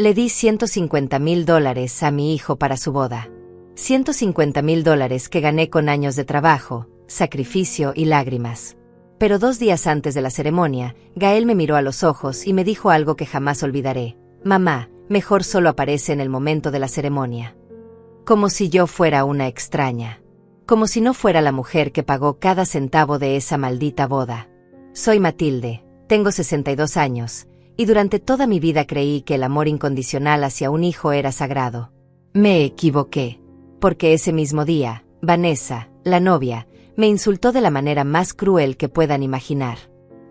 Le di $150,000 a mi hijo para su boda. $150,000 que gané con años de trabajo, sacrificio y lágrimas. Pero 2 días antes de la ceremonia, Gael me miró a los ojos y me dijo algo que jamás olvidaré. Mamá, mejor solo aparece en el momento de la ceremonia. Como si yo fuera una extraña. Como si no fuera la mujer que pagó cada centavo de esa maldita boda. Soy Matilde, tengo 62 años, y durante toda mi vida creí que el amor incondicional hacia un hijo era sagrado. Me equivoqué, porque ese mismo día, Vanessa, la novia, me insultó de la manera más cruel que puedan imaginar.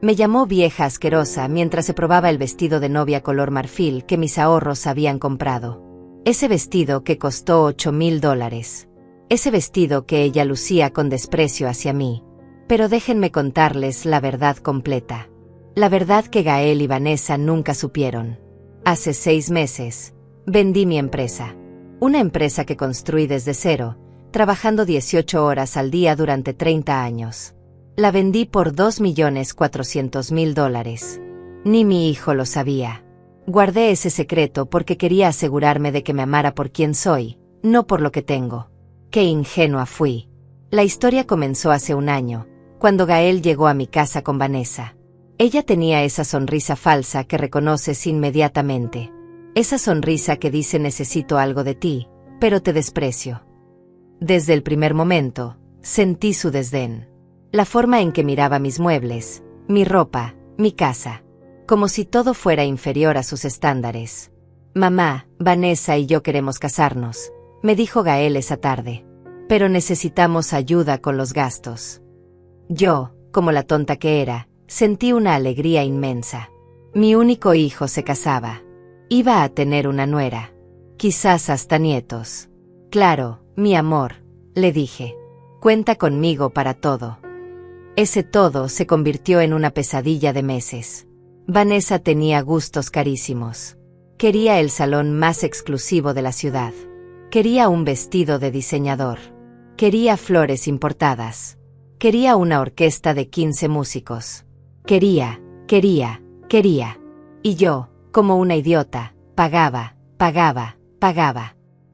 Me llamó vieja asquerosa mientras se probaba el vestido de novia color marfil que mis ahorros habían comprado. Ese vestido que costó $8,000. Ese vestido que ella lucía con desprecio hacia mí. Pero déjenme contarles la verdad completa. La verdad que Gael y Vanessa nunca supieron. Hace 6 meses, vendí mi empresa. Una empresa que construí desde cero, trabajando 18 horas al día durante 30 años. La vendí por $2,400,000. Ni mi hijo lo sabía. Guardé ese secreto porque quería asegurarme de que me amara por quien soy, no por lo que tengo. ¡Qué ingenua fui! La historia comenzó hace 1 año, cuando Gael llegó a mi casa con Vanessa. Ella tenía esa sonrisa falsa que reconoces inmediatamente. Esa sonrisa que dice necesito algo de ti, pero te desprecio. Desde el primer momento, sentí su desdén. La forma en que miraba mis muebles, mi ropa, mi casa. Como si todo fuera inferior a sus estándares. Mamá, Vanessa y yo queremos casarnos, me dijo Gael esa tarde. Pero necesitamos ayuda con los gastos. Yo, como la tonta que era, sentí una alegría inmensa. Mi único hijo se casaba. Iba a tener una nuera. Quizás hasta nietos. Claro, mi amor, le dije. Cuenta conmigo para todo. Ese todo se convirtió en una pesadilla de meses. Vanessa tenía gustos carísimos. Quería el salón más exclusivo de la ciudad. Quería un vestido de diseñador. Quería flores importadas. Quería una orquesta de 15 músicos. Quería. Y yo, como una idiota, pagaba.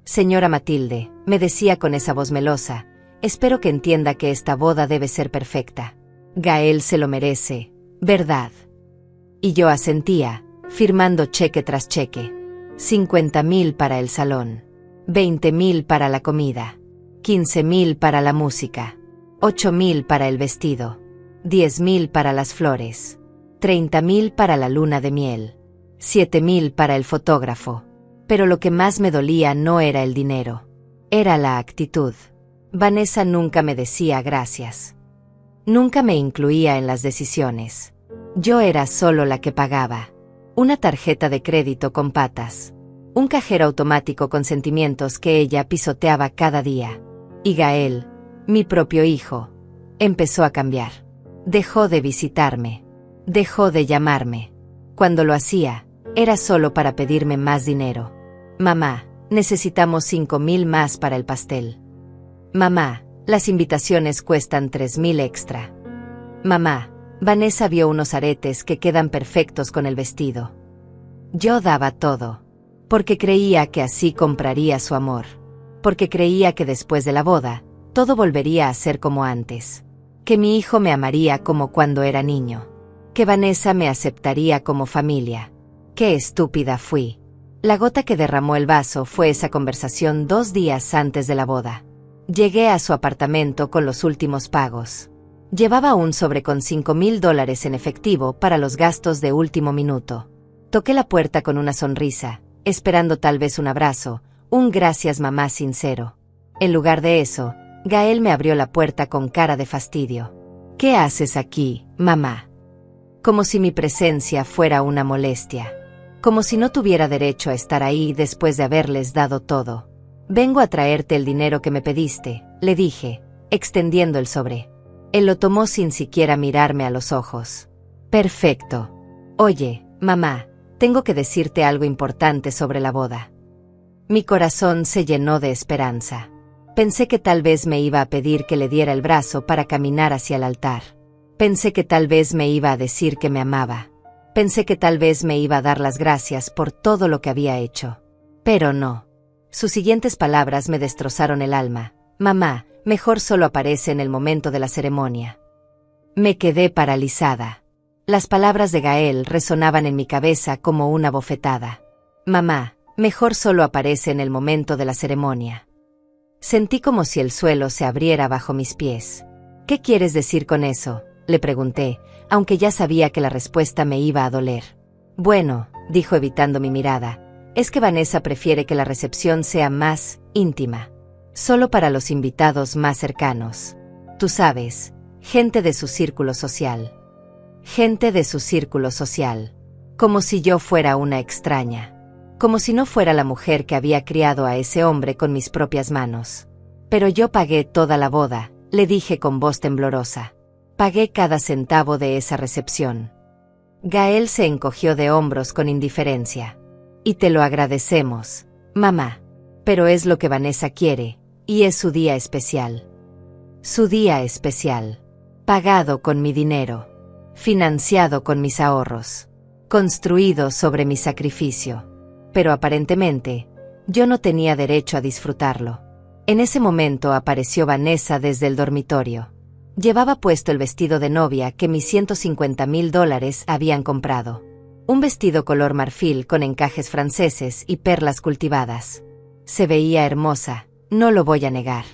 Señora Matilde, me decía con esa voz melosa, espero que entienda que esta boda debe ser perfecta. Gael se lo merece, ¿verdad? Y yo asentía, firmando cheque tras cheque. 50,000 para el salón. 20,000 para la comida. 15,000 para la música. 8,000 para el vestido. 10,000 para las flores. 30,000 para la luna de miel. 7,000 para el fotógrafo. Pero lo que más me dolía no era el dinero. Era la actitud. Vanessa nunca me decía gracias. Nunca me incluía en las decisiones. Yo era solo la que pagaba. Una tarjeta de crédito con patas. Un cajero automático con sentimientos que ella pisoteaba cada día. Y Gael, mi propio hijo, empezó a cambiar. Dejó de visitarme. Dejó de llamarme. Cuando lo hacía, era solo para pedirme más dinero. Mamá, necesitamos 5,000 más para el pastel. Mamá, las invitaciones cuestan 3,000 extra. Mamá, Vanessa vio unos aretes que quedan perfectos con el vestido. Yo daba todo. Porque creía que así compraría su amor. Porque creía que después de la boda, todo volvería a ser como antes. Que mi hijo me amaría como cuando era niño. Que Vanessa me aceptaría como familia. Qué estúpida fui. La gota que derramó el vaso fue esa conversación 2 días antes de la boda. Llegué a su apartamento con los últimos pagos. Llevaba un sobre con $5,000 en efectivo para los gastos de último minuto. Toqué la puerta con una sonrisa, esperando tal vez un abrazo, un gracias mamá sincero. En lugar de eso, Gael me abrió la puerta con cara de fastidio. ¿Qué haces aquí, mamá? Como si mi presencia fuera una molestia. Como si no tuviera derecho a estar ahí después de haberles dado todo. Vengo a traerte el dinero que me pediste, le dije, extendiendo el sobre. Él lo tomó sin siquiera mirarme a los ojos. Perfecto. Oye, mamá, tengo que decirte algo importante sobre la boda. Mi corazón se llenó de esperanza. Pensé que tal vez me iba a pedir que le diera el brazo para caminar hacia el altar. Pensé que tal vez me iba a decir que me amaba. Pensé que tal vez me iba a dar las gracias por todo lo que había hecho. Pero no. Sus siguientes palabras me destrozaron el alma. Mamá, mejor solo aparece en el momento de la ceremonia. Me quedé paralizada. Las palabras de Gael resonaban en mi cabeza como una bofetada. Mamá, mejor solo aparece en el momento de la ceremonia. Sentí como si el suelo se abriera bajo mis pies. ¿Qué quieres decir con eso?, le pregunté, aunque ya sabía que la respuesta me iba a doler. Bueno, dijo evitando mi mirada, es que Vanessa prefiere que la recepción sea más íntima. Solo para los invitados más cercanos. Tú sabes, gente de su círculo social. Gente de su círculo social. Como si yo fuera una extraña. Como si no fuera la mujer que había criado a ese hombre con mis propias manos. Pero yo pagué toda la boda, le dije con voz temblorosa. Pagué cada centavo de esa recepción. Gael se encogió de hombros con indiferencia. Y te lo agradecemos, mamá. Pero es lo que Vanessa quiere, y es su día especial. Su día especial. Pagado con mi dinero. Financiado con mis ahorros. Construido sobre mi sacrificio. Pero aparentemente, yo no tenía derecho a disfrutarlo. En ese momento apareció Vanessa desde el dormitorio. Llevaba puesto el vestido de novia que mis $150,000 habían comprado. Un vestido color marfil con encajes franceses y perlas cultivadas. Se veía hermosa, no lo voy a negar.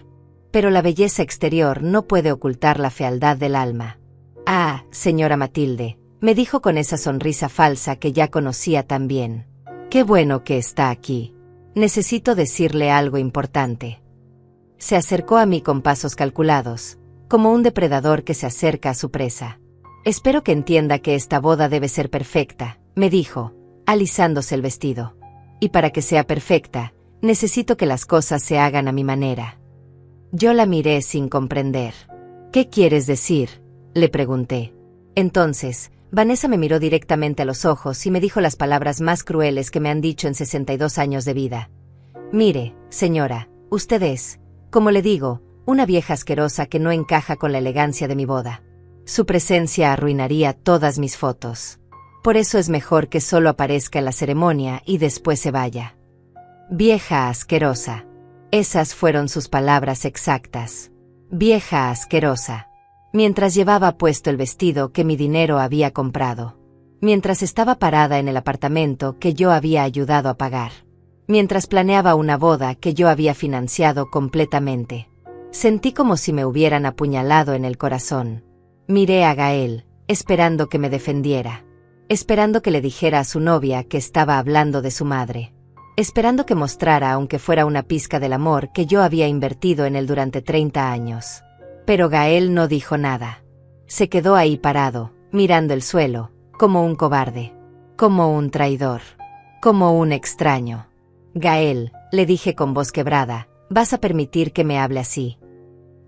Pero la belleza exterior no puede ocultar la fealdad del alma. Ah, señora Matilde, me dijo con esa sonrisa falsa que ya conocía tan bien. Qué bueno que está aquí. Necesito decirle algo importante. Se acercó a mí con pasos calculados, como un depredador que se acerca a su presa. Espero que entienda que esta boda debe ser perfecta, me dijo, alisándose el vestido. Y para que sea perfecta, necesito que las cosas se hagan a mi manera. Yo la miré sin comprender. ¿Qué quieres decir?, le pregunté. Entonces, Vanessa me miró directamente a los ojos y me dijo las palabras más crueles que me han dicho en 62 años de vida. Mire, señora, usted es, como le digo, una vieja asquerosa que no encaja con la elegancia de mi boda. Su presencia arruinaría todas mis fotos. Por eso es mejor que solo aparezca en la ceremonia y después se vaya. Vieja asquerosa. Esas fueron sus palabras exactas. Vieja asquerosa. Mientras llevaba puesto el vestido que mi dinero había comprado. Mientras estaba parada en el apartamento que yo había ayudado a pagar. Mientras planeaba una boda que yo había financiado completamente. Sentí como si me hubieran apuñalado en el corazón. Miré a Gael, esperando que me defendiera. Esperando que le dijera a su novia que estaba hablando de su madre. Esperando que mostrara aunque fuera una pizca del amor que yo había invertido en él durante 30 años. Pero Gael no dijo nada. Se quedó ahí parado, mirando el suelo, como un cobarde. Como un traidor. Como un extraño. Gael, le dije con voz quebrada, ¿vas a permitir que me hable así?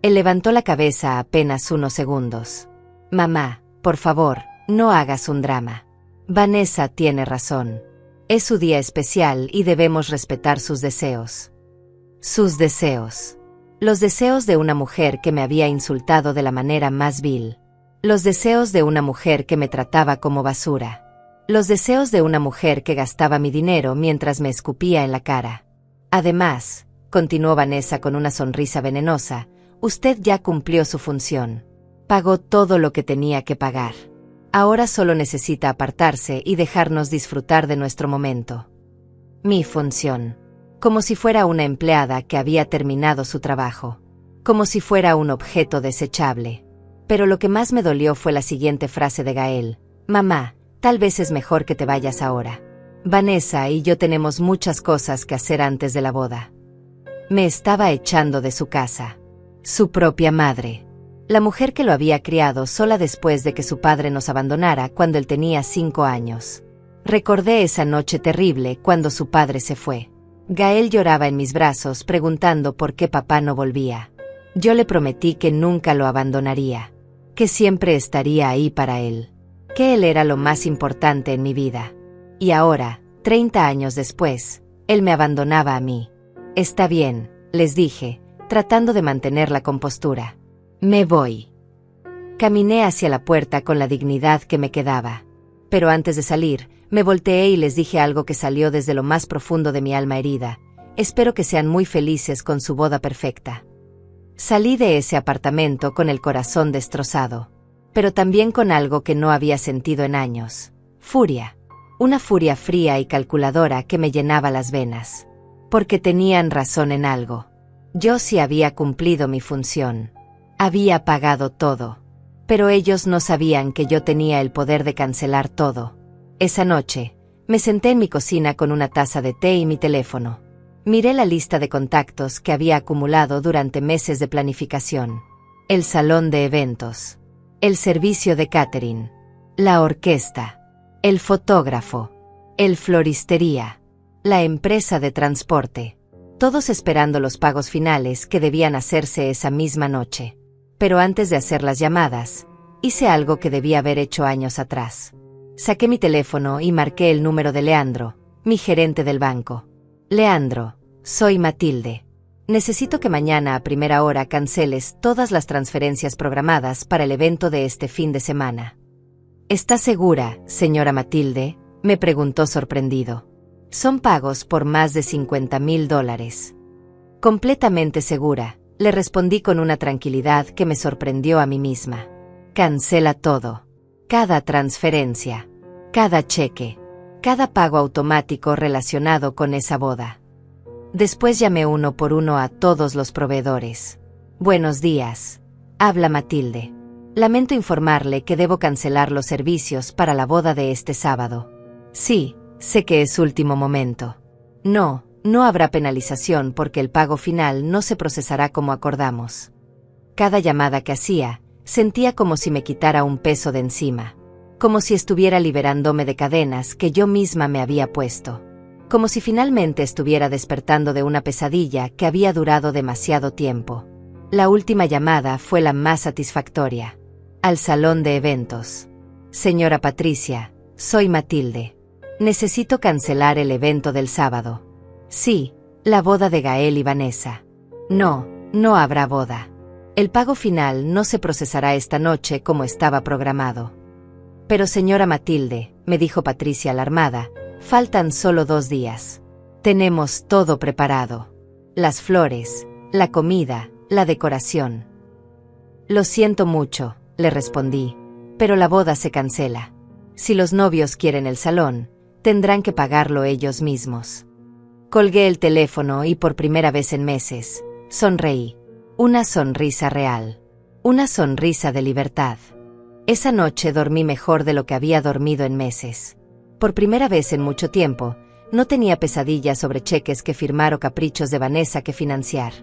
Él levantó la cabeza apenas unos segundos. Mamá, por favor, no hagas un drama. Vanessa tiene razón. Es su día especial y debemos respetar sus deseos. Sus deseos. Los deseos de una mujer que me había insultado de la manera más vil. Los deseos de una mujer que me trataba como basura. Los deseos de una mujer que gastaba mi dinero mientras me escupía en la cara. Además, continuó Vanessa con una sonrisa venenosa, usted ya cumplió su función. Pagó todo lo que tenía que pagar. Ahora solo necesita apartarse y dejarnos disfrutar de nuestro momento. Mi función. Como si fuera una empleada que había terminado su trabajo. Como si fuera un objeto desechable. Pero lo que más me dolió fue la siguiente frase de Gael. Mamá, tal vez es mejor que te vayas ahora. Vanessa y yo tenemos muchas cosas que hacer antes de la boda. Me estaba echando de su casa. Su propia madre. La mujer que lo había criado sola después de que su padre nos abandonara cuando él tenía 5 años. Recordé esa noche terrible cuando su padre se fue. Gael lloraba en mis brazos preguntando por qué papá no volvía. Yo le prometí que nunca lo abandonaría. Que siempre estaría ahí para él. Que él era lo más importante en mi vida. Y ahora, 30 años después, él me abandonaba a mí. Está bien, les dije, tratando de mantener la compostura. Me voy. Caminé hacia la puerta con la dignidad que me quedaba. Pero antes de salir, me volteé y les dije algo que salió desde lo más profundo de mi alma herida. Espero que sean muy felices con su boda perfecta. Salí de ese apartamento con el corazón destrozado, pero también con algo que no había sentido en años. Furia. Una furia fría y calculadora que me llenaba las venas. Porque tenían razón en algo. Yo sí había cumplido mi función. Había pagado todo. Pero ellos no sabían que yo tenía el poder de cancelar todo. Esa noche, me senté en mi cocina con una taza de té y mi teléfono. Miré la lista de contactos que había acumulado durante meses de planificación. El salón de eventos. El servicio de catering. La orquesta. El fotógrafo. El floristería. La empresa de transporte. Todos esperando los pagos finales que debían hacerse esa misma noche. Pero antes de hacer las llamadas, hice algo que debía haber hecho años atrás. Saqué mi teléfono y marqué el número de Leandro, mi gerente del banco. Leandro, soy Matilde. Necesito que mañana a primera hora canceles todas las transferencias programadas para el evento de este fin de semana. ¿Está segura, señora Matilde?, me preguntó sorprendido. Son pagos por más de $50,000. Completamente segura, le respondí con una tranquilidad que me sorprendió a mí misma. Cancela todo. Cada transferencia. Cada cheque. Cada pago automático relacionado con esa boda. Después llamé uno por uno a todos los proveedores. Buenos días. Habla Matilde. Lamento informarle que debo cancelar los servicios para la boda de este sábado. Sí, sé que es último momento. No habrá penalización porque el pago final no se procesará como acordamos. Cada llamada que hacía, sentía como si me quitara un peso de encima. Como si estuviera liberándome de cadenas que yo misma me había puesto. Como si finalmente estuviera despertando de una pesadilla que había durado demasiado tiempo. La última llamada fue la más satisfactoria. Al salón de eventos. Señora Patricia, soy Matilde. Necesito cancelar el evento del sábado. Sí, la boda de Gael y Vanessa. No habrá boda. El pago final no se procesará esta noche como estaba programado. Pero señora Matilde, me dijo Patricia alarmada, faltan solo 2 días. Tenemos todo preparado. Las flores, la comida, la decoración. Lo siento mucho, le respondí, pero la boda se cancela. Si los novios quieren el salón, tendrán que pagarlo ellos mismos. Colgué el teléfono y por primera vez en meses, sonreí. Una sonrisa real. Una sonrisa de libertad. Esa noche dormí mejor de lo que había dormido en meses. Por primera vez en mucho tiempo, no tenía pesadillas sobre cheques que firmar o caprichos de Vanessa que financiar.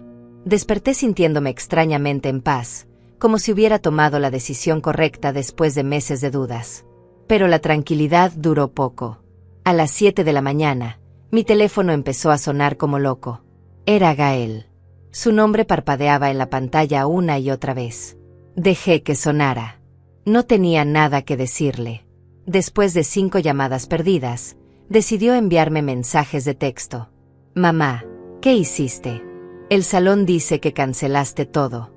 Desperté sintiéndome extrañamente en paz, como si hubiera tomado la decisión correcta después de meses de dudas. Pero la tranquilidad duró poco. A las 7 de la mañana, mi teléfono empezó a sonar como loco. Era Gael. Su nombre parpadeaba en la pantalla una y otra vez. Dejé que sonara. No tenía nada que decirle. Después de 5 llamadas perdidas, decidió enviarme mensajes de texto. Mamá, ¿qué hiciste? El salón dice que cancelaste todo.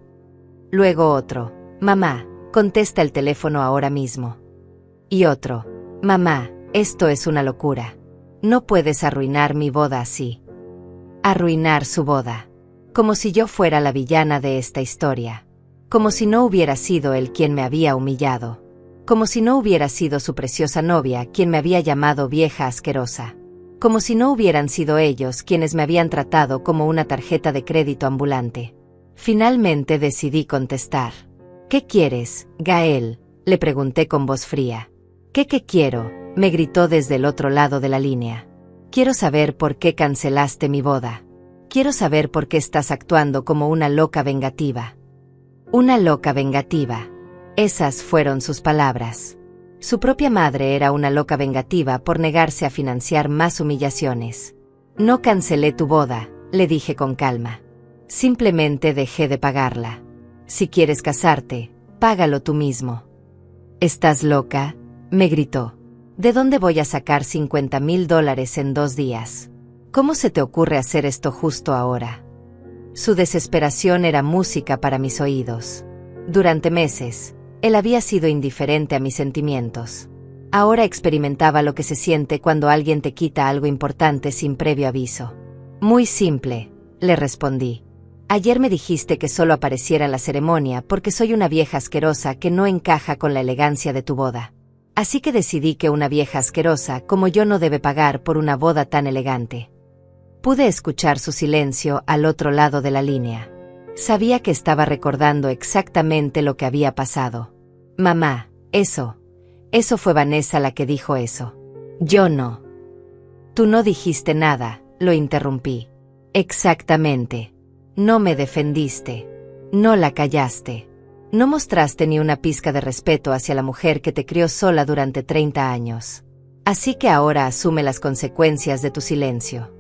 Luego otro. Mamá, contesta el teléfono ahora mismo. Y otro. Mamá, esto es una locura. No puedes arruinar mi boda así. Arruinar su boda. Como si yo fuera la villana de esta historia. Como si no hubiera sido él quien me había humillado. Como si no hubiera sido su preciosa novia quien me había llamado vieja asquerosa. Como si no hubieran sido ellos quienes me habían tratado como una tarjeta de crédito ambulante. Finalmente decidí contestar. ¿Qué quieres, Gael?, le pregunté con voz fría. ¿Qué quiero?, me gritó desde el otro lado de la línea. Quiero saber por qué cancelaste mi boda. Quiero saber por qué estás actuando como una loca vengativa. Una loca vengativa. Esas fueron sus palabras. Su propia madre era una loca vengativa por negarse a financiar más humillaciones. No cancelé tu boda, le dije con calma. Simplemente dejé de pagarla. Si quieres casarte, págalo tú mismo. ¿Estás loca?, me gritó. ¿De dónde voy a sacar $50,000 en 2 días? ¿Cómo se te ocurre hacer esto justo ahora? Su desesperación era música para mis oídos. Durante meses, él había sido indiferente a mis sentimientos. Ahora experimentaba lo que se siente cuando alguien te quita algo importante sin previo aviso. Muy simple, le respondí. Ayer me dijiste que solo apareciera en la ceremonia porque soy una vieja asquerosa que no encaja con la elegancia de tu boda. Así que decidí que una vieja asquerosa como yo no debe pagar por una boda tan elegante. Pude escuchar su silencio al otro lado de la línea. Sabía que estaba recordando exactamente lo que había pasado. Mamá, eso fue Vanessa la que dijo eso. Yo no. Tú no dijiste nada, lo interrumpí. Exactamente. No me defendiste. No la callaste. No mostraste ni una pizca de respeto hacia la mujer que te crió sola durante 30 años. Así que ahora asume las consecuencias de tu silencio.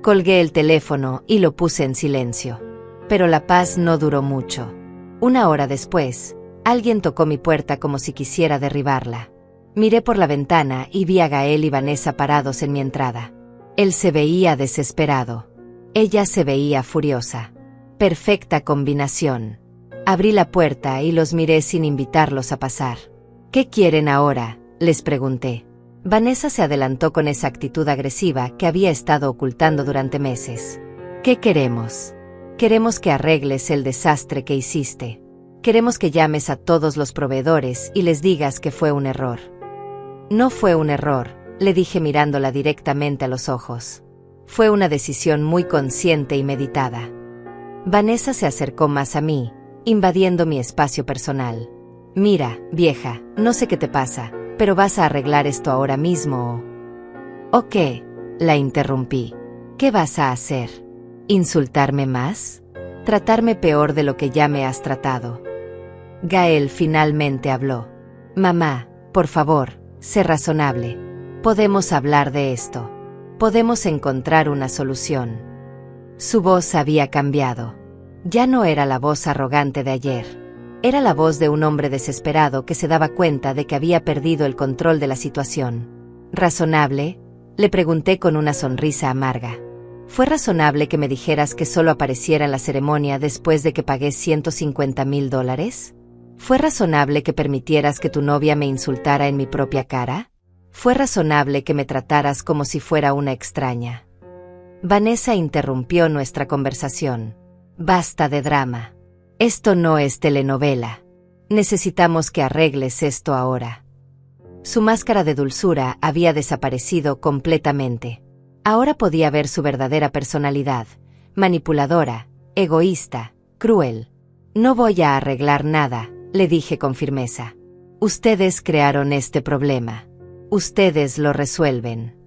Colgué el teléfono y lo puse en silencio. Pero la paz no duró mucho. Una hora después, alguien tocó mi puerta como si quisiera derribarla. Miré por la ventana y vi a Gael y Vanessa parados en mi entrada. Él se veía desesperado. Ella se veía furiosa. Perfecta combinación. Abrí la puerta y los miré sin invitarlos a pasar. ¿Qué quieren ahora?, les pregunté. Vanessa se adelantó con esa actitud agresiva que había estado ocultando durante meses. ¿Qué queremos? Queremos que arregles el desastre que hiciste. Queremos que llames a todos los proveedores y les digas que fue un error. No fue un error, le dije mirándola directamente a los ojos. Fue una decisión muy consciente y meditada. Vanessa se acercó más a mí, invadiendo mi espacio personal. Mira, vieja, no sé qué te pasa, pero vas a arreglar esto ahora mismo ¿o qué? La interrumpí. ¿Qué vas a hacer? ¿Insultarme más? ¿Tratarme peor de lo que ya me has tratado? Gael finalmente habló. Mamá, por favor, sé razonable. Podemos hablar de esto. Podemos encontrar una solución. Su voz había cambiado. Ya no era la voz arrogante de ayer. Era la voz de un hombre desesperado que se daba cuenta de que había perdido el control de la situación. ¿Razonable?, le pregunté con una sonrisa amarga. ¿Fue razonable que me dijeras que solo apareciera en la ceremonia después de que pagué $150,000? ¿Fue razonable que permitieras que tu novia me insultara en mi propia cara? ¿Fue razonable que me trataras como si fuera una extraña? Vanessa interrumpió nuestra conversación. Basta de drama. Esto no es telenovela. Necesitamos que arregles esto ahora. Su máscara de dulzura había desaparecido completamente. Ahora podía ver su verdadera personalidad, manipuladora, egoísta, cruel. No voy a arreglar nada, le dije con firmeza. Ustedes crearon este problema. Ustedes lo resuelven.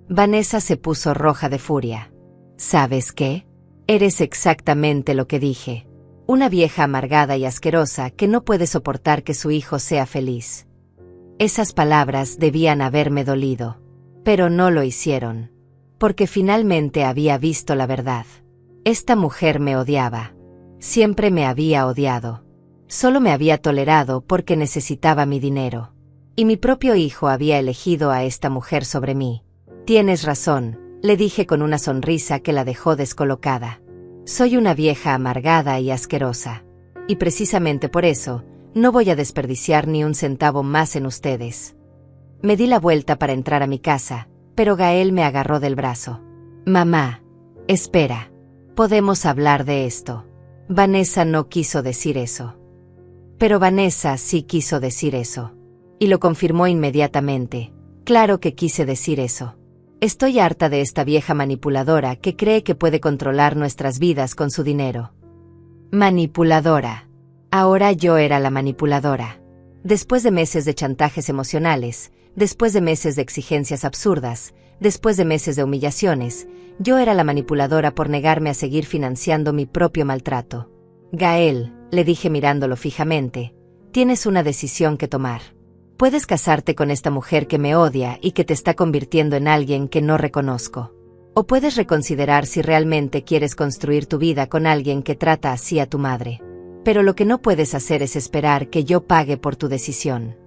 Vanessa se puso roja de furia. ¿Sabes qué? Eres exactamente lo que dije. Una vieja amargada y asquerosa que no puede soportar que su hijo sea feliz. Esas palabras debían haberme dolido. Pero no lo hicieron. Porque finalmente había visto la verdad. Esta mujer me odiaba. Siempre me había odiado. Solo me había tolerado porque necesitaba mi dinero. Y mi propio hijo había elegido a esta mujer sobre mí. Tienes razón, le dije con una sonrisa que la dejó descolocada. Soy una vieja amargada y asquerosa. Y precisamente por eso, no voy a desperdiciar ni un centavo más en ustedes. Me di la vuelta para entrar a mi casa, pero Gael me agarró del brazo. Mamá, espera. Podemos hablar de esto. Vanessa no quiso decir eso. Pero Vanessa sí quiso decir eso. Y lo confirmó inmediatamente. Claro que quise decir eso. Estoy harta de esta vieja manipuladora que cree que puede controlar nuestras vidas con su dinero. Manipuladora. Ahora yo era la manipuladora. Después de meses de chantajes emocionales, después de meses de exigencias absurdas, después de meses de humillaciones, yo era la manipuladora por negarme a seguir financiando mi propio maltrato. Gael, le dije mirándolo fijamente, tienes una decisión que tomar. Puedes casarte con esta mujer que me odia y que te está convirtiendo en alguien que no reconozco. O puedes reconsiderar si realmente quieres construir tu vida con alguien que trata así a tu madre. Pero lo que no puedes hacer es esperar que yo pague por tu decisión.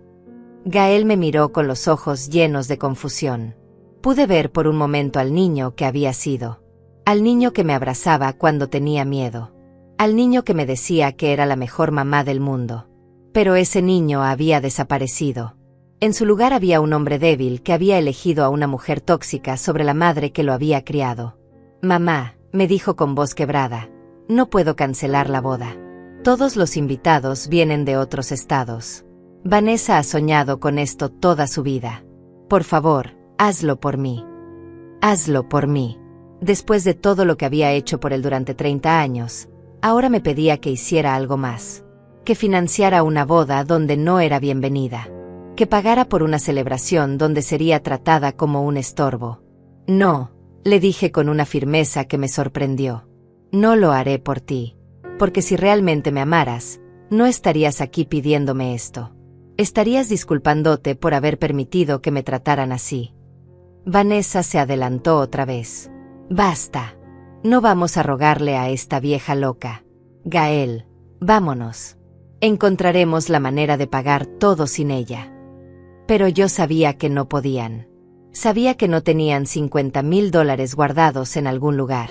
Gael me miró con los ojos llenos de confusión. Pude ver por un momento al niño que había sido. Al niño que me abrazaba cuando tenía miedo. Al niño que me decía que era la mejor mamá del mundo. Pero ese niño había desaparecido. En su lugar había un hombre débil que había elegido a una mujer tóxica sobre la madre que lo había criado. Mamá, me dijo con voz quebrada, no puedo cancelar la boda. Todos los invitados vienen de otros estados. Vanessa ha soñado con esto toda su vida. Por favor, hazlo por mí. Hazlo por mí. Después de todo lo que había hecho por él durante 30 años, ahora me pedía que hiciera algo más. Que financiara una boda donde no era bienvenida. Que pagara por una celebración donde sería tratada como un estorbo. No, le dije con una firmeza que me sorprendió. No lo haré por ti. Porque si realmente me amaras, no estarías aquí pidiéndome esto. Estarías disculpándote por haber permitido que me trataran así. Vanessa se adelantó otra vez. Basta. No vamos a rogarle a esta vieja loca. Gael, vámonos. Encontraremos la manera de pagar todo sin ella. Pero yo sabía que no podían. Sabía que no tenían $50,000 guardados en algún lugar.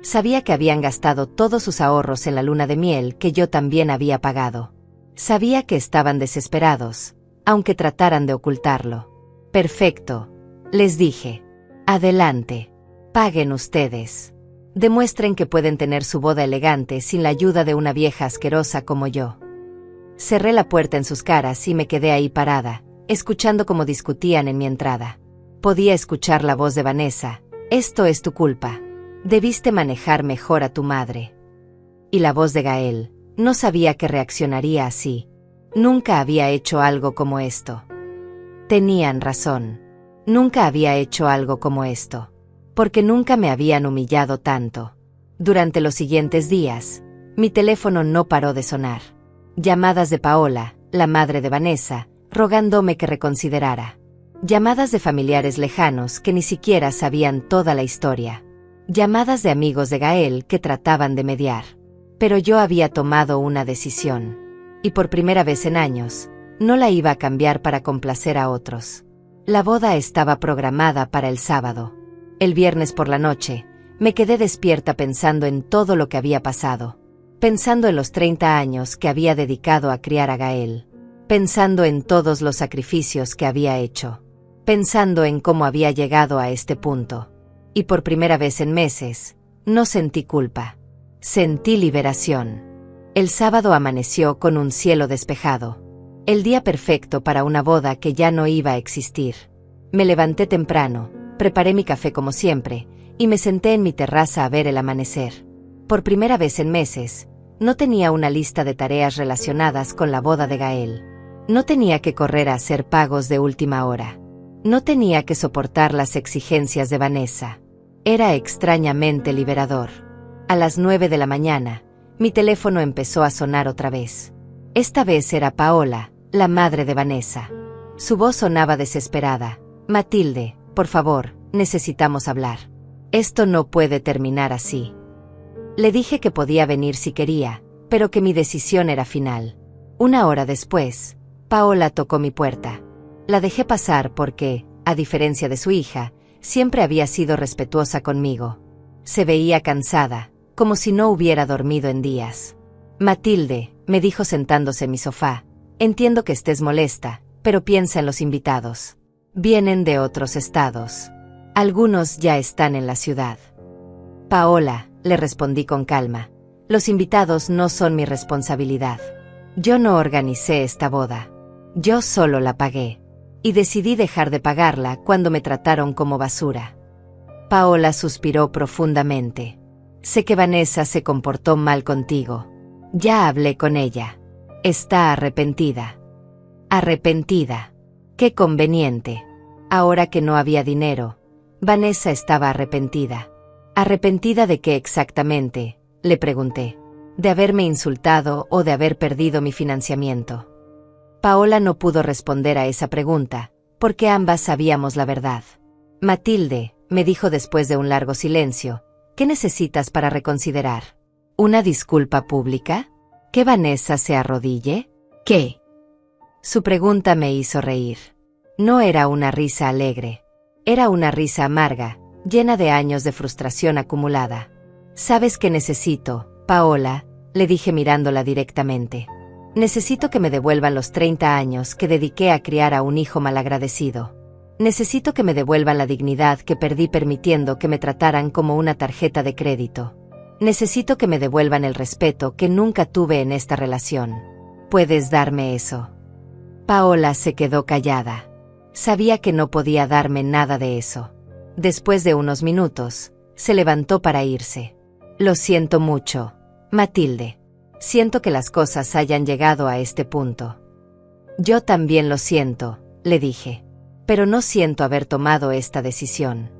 Sabía que habían gastado todos sus ahorros en la luna de miel que yo también había pagado. Sabía que estaban desesperados, aunque trataran de ocultarlo. Perfecto, les dije. Adelante. Paguen ustedes. Demuestren que pueden tener su boda elegante sin la ayuda de una vieja asquerosa como yo. Cerré la puerta en sus caras y me quedé ahí parada, escuchando cómo discutían en mi entrada. Podía escuchar la voz de Vanessa. Esto es tu culpa. Debiste manejar mejor a tu madre. Y la voz de Gael. No sabía que reaccionaría así. Nunca había hecho algo como esto. Tenían razón. Nunca había hecho algo como esto. Porque nunca me habían humillado tanto. Durante los siguientes días, mi teléfono no paró de sonar. Llamadas de Paola, la madre de Vanessa, rogándome que reconsiderara. Llamadas de familiares lejanos que ni siquiera sabían toda la historia. Llamadas de amigos de Gael que trataban de mediar. Pero yo había tomado una decisión. Y por primera vez en años, no la iba a cambiar para complacer a otros. La boda estaba programada para el sábado. El viernes por la noche, me quedé despierta pensando en todo lo que había pasado. Pensando en los 30 años que había dedicado a criar a Gael. Pensando en todos los sacrificios que había hecho. Pensando en cómo había llegado a este punto. Y por primera vez en meses, no sentí culpa. Sentí liberación. El sábado amaneció con un cielo despejado. El día perfecto para una boda que ya no iba a existir. Me levanté temprano, preparé mi café como siempre, y me senté en mi terraza a ver el amanecer. Por primera vez en meses, no tenía una lista de tareas relacionadas con la boda de Gael. No tenía que correr a hacer pagos de última hora. No tenía que soportar las exigencias de Vanessa. Era extrañamente liberador. A las 9 de la mañana, mi teléfono empezó a sonar otra vez. Esta vez era Paola, la madre de Vanessa. Su voz sonaba desesperada. Matilde, por favor, necesitamos hablar. Esto no puede terminar así. Le dije que podía venir si quería, pero que mi decisión era final. Una hora después, Paola tocó mi puerta. La dejé pasar porque, a diferencia de su hija, siempre había sido respetuosa conmigo. Se veía cansada, como si no hubiera dormido en días. Matilde, me dijo sentándose en mi sofá, entiendo que estés molesta, pero piensa en los invitados. Vienen de otros estados. Algunos ya están en la ciudad. Paola, le respondí con calma, los invitados no son mi responsabilidad. Yo no organicé esta boda. Yo solo la pagué. Y decidí dejar de pagarla cuando me trataron como basura. Paola suspiró profundamente. Sé que Vanessa se comportó mal contigo. Ya hablé con ella. Está arrepentida. Arrepentida. Qué conveniente. Ahora que no había dinero, Vanessa estaba arrepentida. ¿Arrepentida de qué exactamente?, le pregunté. ¿De haberme insultado o de haber perdido mi financiamiento? Paola no pudo responder a esa pregunta, porque ambas sabíamos la verdad. Matilde, me dijo después de un largo silencio, ¿qué necesitas para reconsiderar? ¿Una disculpa pública? ¿Que Vanessa se arrodille? ¿Qué? Su pregunta me hizo reír. No era una risa alegre. Era una risa amarga, llena de años de frustración acumulada. ¿Sabes qué necesito, Paola?, le dije mirándola directamente. Necesito que me devuelvan los 30 años que dediqué a criar a un hijo malagradecido. Necesito que me devuelvan la dignidad que perdí permitiendo que me trataran como una tarjeta de crédito. Necesito que me devuelvan el respeto que nunca tuve en esta relación. ¿Puedes darme eso? Paola se quedó callada. Sabía que no podía darme nada de eso. Después de unos minutos, se levantó para irse. Lo siento mucho, Matilde. Siento que las cosas hayan llegado a este punto. Yo también lo siento, le dije. Pero no siento haber tomado esta decisión.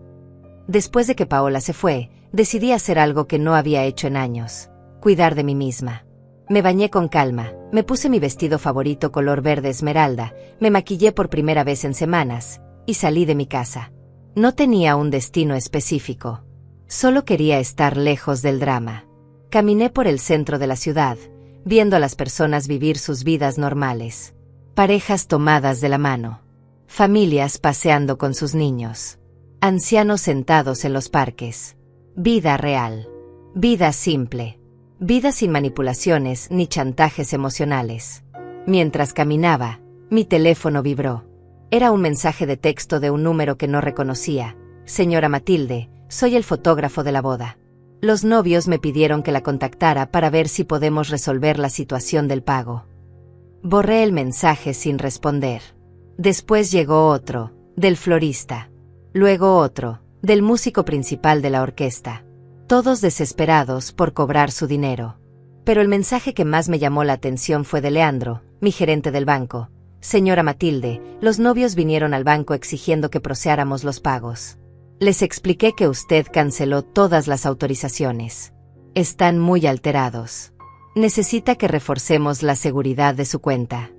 Después de que Paola se fue, decidí hacer algo que no había hecho en años: cuidar de mí misma. Me bañé con calma, me puse mi vestido favorito color verde esmeralda, me maquillé por primera vez en semanas, y salí de mi casa. No tenía un destino específico. Solo quería estar lejos del drama. Caminé por el centro de la ciudad, viendo a las personas vivir sus vidas normales. Parejas tomadas de la mano. Familias paseando con sus niños. Ancianos sentados en los parques. Vida real. Vida simple. Vida sin manipulaciones ni chantajes emocionales. Mientras caminaba, mi teléfono vibró. Era un mensaje de texto de un número que no reconocía. Señora Matilde, soy el fotógrafo de la boda. Los novios me pidieron que la contactara para ver si podemos resolver la situación del pago. Borré el mensaje sin responder. Después llegó otro, del florista. Luego otro, del músico principal de la orquesta. Todos desesperados por cobrar su dinero. Pero el mensaje que más me llamó la atención fue de Leandro, mi gerente del banco. Señora Matilde, los novios vinieron al banco exigiendo que procesáramos los pagos. Les expliqué que usted canceló todas las autorizaciones. Están muy alterados. Necesita que reforcemos la seguridad de su cuenta.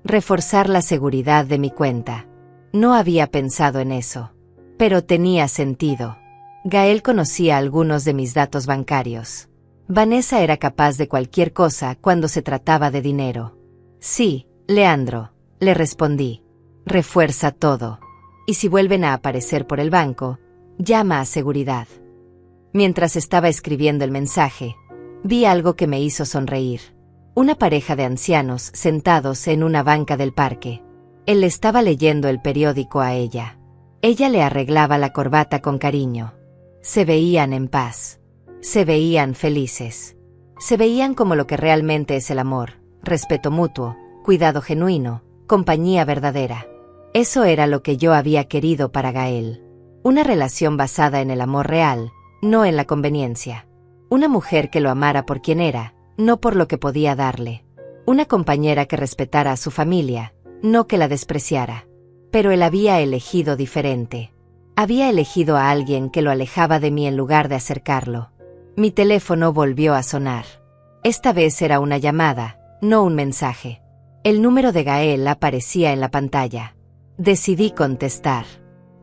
Reforzar la seguridad de mi cuenta. No había pensado en eso. Pero tenía sentido. Gael conocía algunos de mis datos bancarios. Vanessa era capaz de cualquier cosa cuando se trataba de dinero. Sí, Leandro, le respondí. Refuerza todo. Y si vuelven a aparecer por el banco, llama a seguridad. Mientras estaba escribiendo el mensaje, vi algo que me hizo sonreír. Una pareja de ancianos sentados en una banca del parque. Él estaba leyendo el periódico a ella. Ella le arreglaba la corbata con cariño. Se veían en paz. Se veían felices. Se veían como lo que realmente es el amor: respeto mutuo, cuidado genuino, compañía verdadera. Eso era lo que yo había querido para Gael. Una relación basada en el amor real, no en la conveniencia. Una mujer que lo amara por quien era, no por lo que podía darle. Una compañera que respetara a su familia, no que la despreciara. Pero él había elegido diferente. Había elegido a alguien que lo alejaba de mí en lugar de acercarlo. Mi teléfono volvió a sonar. Esta vez era una llamada, no un mensaje. El número de Gael aparecía en la pantalla. Decidí contestar.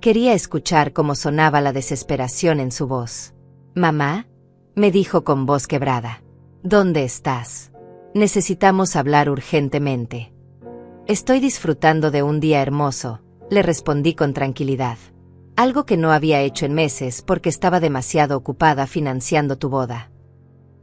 Quería escuchar cómo sonaba la desesperación en su voz. «Mamá», me dijo con voz quebrada. «¿Dónde estás? Necesitamos hablar urgentemente». «Estoy disfrutando de un día hermoso», le respondí con tranquilidad. Algo que no había hecho en meses porque estaba demasiado ocupada financiando tu boda.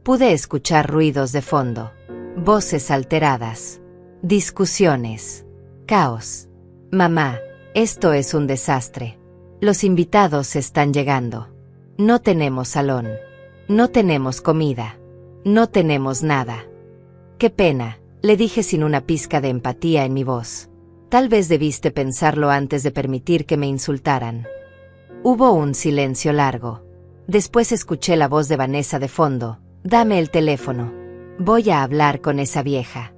Pude escuchar ruidos de fondo. Voces alteradas. Discusiones. Caos. «Mamá, esto es un desastre. Los invitados están llegando. No tenemos salón. No tenemos comida. No tenemos nada». «Qué pena», le dije sin una pizca de empatía en mi voz. Tal vez debiste pensarlo antes de permitir que me insultaran. Hubo un silencio largo. Después escuché la voz de Vanessa de fondo. «Dame el teléfono. Voy a hablar con esa vieja».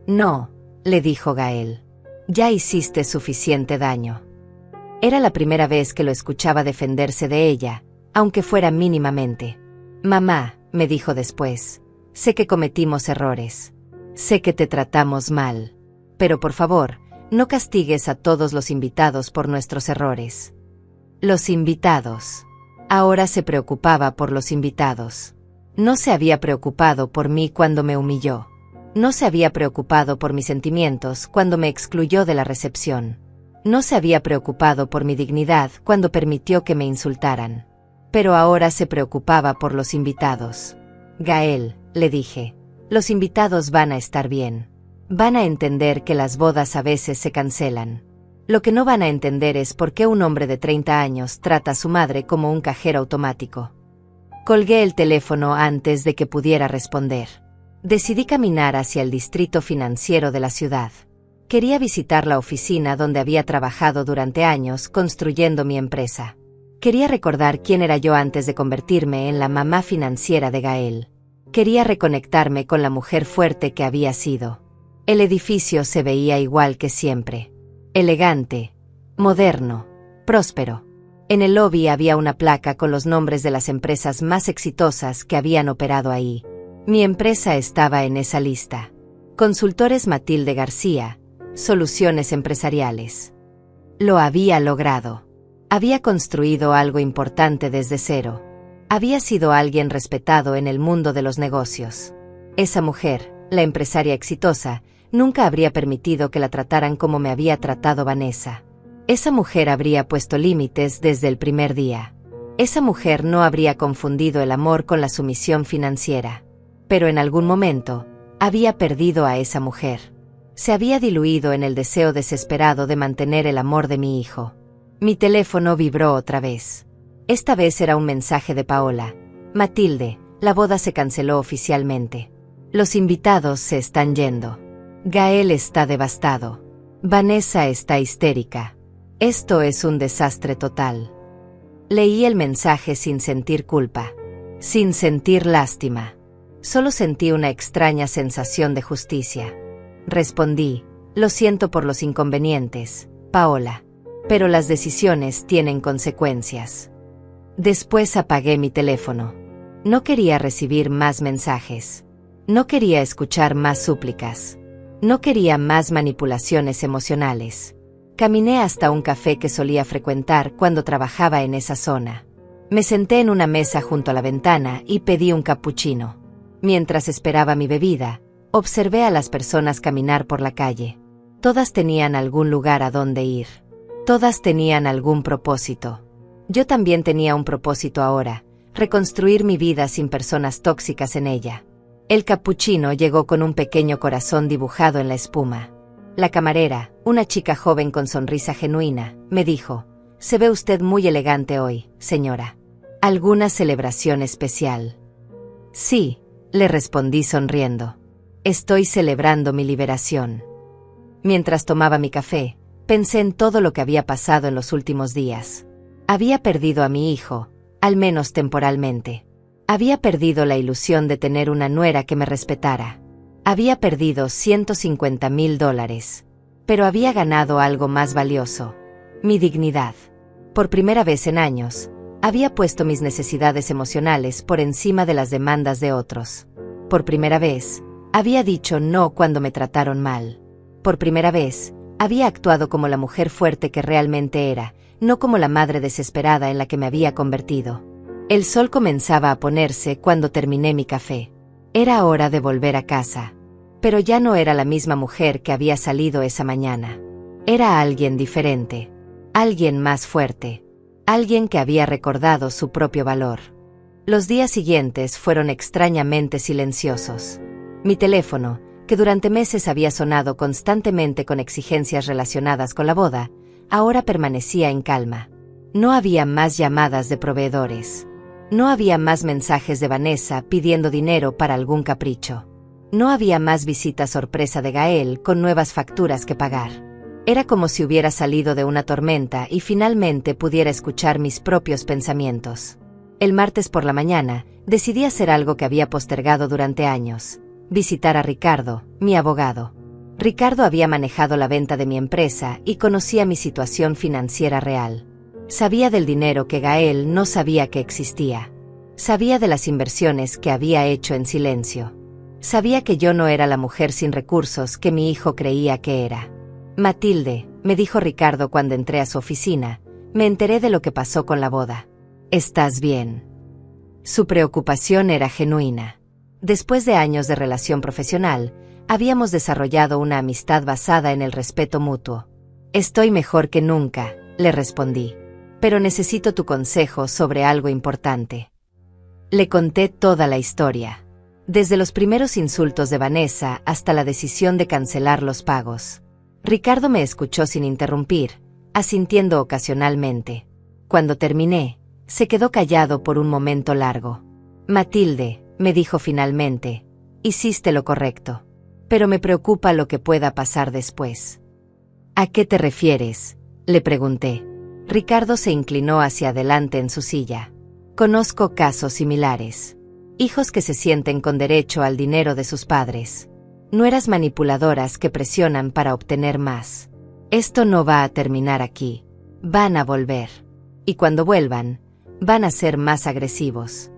«No», le dijo Gael. «Ya hiciste suficiente daño». Era la primera vez que lo escuchaba defenderse de ella, aunque fuera mínimamente. «Mamá», me dijo después, «sé que cometimos errores. Sé que te tratamos mal. Pero por favor, no castigues a todos los invitados por nuestros errores». Los invitados. Ahora se preocupaba por los invitados. No se había preocupado por mí cuando me humilló. No se había preocupado por mis sentimientos cuando me excluyó de la recepción. No se había preocupado por mi dignidad cuando permitió que me insultaran. Pero ahora se preocupaba por los invitados. «Gael», le dije, Los invitados van a estar bien. Van a entender que las bodas a veces se cancelan. Lo que no van a entender es por qué un hombre de 30 años trata a su madre como un cajero automático. Colgué el teléfono antes de que pudiera responder. Decidí caminar hacia el distrito financiero de la ciudad. Quería visitar la oficina donde había trabajado durante años construyendo mi empresa. Quería recordar quién era yo antes de convertirme en la mamá financiera de Gael. Quería reconectarme con la mujer fuerte que había sido. El edificio se veía igual que siempre. Elegante, moderno, próspero. En el lobby había una placa con los nombres de las empresas más exitosas que habían operado ahí. Mi empresa estaba en esa lista. Consultores Matilde García, Soluciones Empresariales. Lo había logrado. Había construido algo importante desde cero. Había sido alguien respetado en el mundo de los negocios. Esa mujer, la empresaria exitosa, nunca habría permitido que la trataran como me había tratado Vanessa. Esa mujer habría puesto límites desde el primer día. Esa mujer no habría confundido el amor con la sumisión financiera. Pero en algún momento, había perdido a esa mujer. Se había diluido en el deseo desesperado de mantener el amor de mi hijo. Mi teléfono vibró otra vez. Esta vez era un mensaje de Paola. Matilde, la boda se canceló oficialmente. Los invitados se están yendo. Gael está devastado. Vanessa está histérica. Esto es un desastre total. Leí el mensaje sin sentir culpa, sin sentir lástima. Solo sentí una extraña sensación de justicia. Respondí, lo siento por los inconvenientes, Paola. Pero las decisiones tienen consecuencias. Después apagué mi teléfono. No quería recibir más mensajes. No quería escuchar más súplicas. No quería más manipulaciones emocionales. Caminé hasta un café que solía frecuentar cuando trabajaba en esa zona. Me senté en una mesa junto a la ventana y pedí un cappuccino. Mientras esperaba mi bebida, observé a las personas caminar por la calle. Todas tenían algún lugar a donde ir. Todas tenían algún propósito. Yo también tenía un propósito ahora, reconstruir mi vida sin personas tóxicas en ella. El cappuccino llegó con un pequeño corazón dibujado en la espuma. La camarera, una chica joven con sonrisa genuina, me dijo, «Se ve usted muy elegante hoy, señora. ¿Alguna celebración especial?» «Sí», le respondí sonriendo. «Estoy celebrando mi liberación». Mientras tomaba mi café, pensé en todo lo que había pasado en los últimos días. Había perdido a mi hijo, al menos temporalmente. Había perdido la ilusión de tener una nuera que me respetara. Había perdido $150,000. Pero había ganado algo más valioso: mi dignidad. Por primera vez en años, había puesto mis necesidades emocionales por encima de las demandas de otros. Por primera vez, había dicho no cuando me trataron mal. Por primera vez, había actuado como la mujer fuerte que realmente era, no como la madre desesperada en la que me había convertido. El sol comenzaba a ponerse cuando terminé mi café. Era hora de volver a casa. Pero ya no era la misma mujer que había salido esa mañana. Era alguien diferente. Alguien más fuerte. Alguien que había recordado su propio valor. Los días siguientes fueron extrañamente silenciosos. Mi teléfono, que durante meses había sonado constantemente con exigencias relacionadas con la boda, ahora permanecía en calma. No había más llamadas de proveedores. No había más mensajes de Vanessa pidiendo dinero para algún capricho. No había más visita sorpresa de Gael con nuevas facturas que pagar. Era como si hubiera salido de una tormenta y finalmente pudiera escuchar mis propios pensamientos. El martes por la mañana, decidí hacer algo que había postergado durante años: visitar a Ricardo, mi abogado. Ricardo había manejado la venta de mi empresa y conocía mi situación financiera real. Sabía del dinero que Gael no sabía que existía. Sabía de las inversiones que había hecho en silencio. Sabía que yo no era la mujer sin recursos que mi hijo creía que era. «Matilde», me dijo Ricardo cuando entré a su oficina, «me enteré de lo que pasó con la boda. ¿Estás bien?» Su preocupación era genuina. Después de años de relación profesional, habíamos desarrollado una amistad basada en el respeto mutuo. «Estoy mejor que nunca», le respondí. «Pero necesito tu consejo sobre algo importante». Le conté toda la historia. Desde los primeros insultos de Vanessa hasta la decisión de cancelar los pagos. Ricardo me escuchó sin interrumpir, asintiendo ocasionalmente. Cuando terminé, se quedó callado por un momento largo. Matilde, me dijo finalmente, hiciste lo correcto. Pero me preocupa lo que pueda pasar después. ¿A qué te refieres?, le pregunté. Ricardo se inclinó hacia adelante en su silla. Conozco casos similares. Hijos que se sienten con derecho al dinero de sus padres. Nueras manipuladoras que presionan para obtener más. Esto no va a terminar aquí. Van a volver. Y cuando vuelvan, van a ser más agresivos.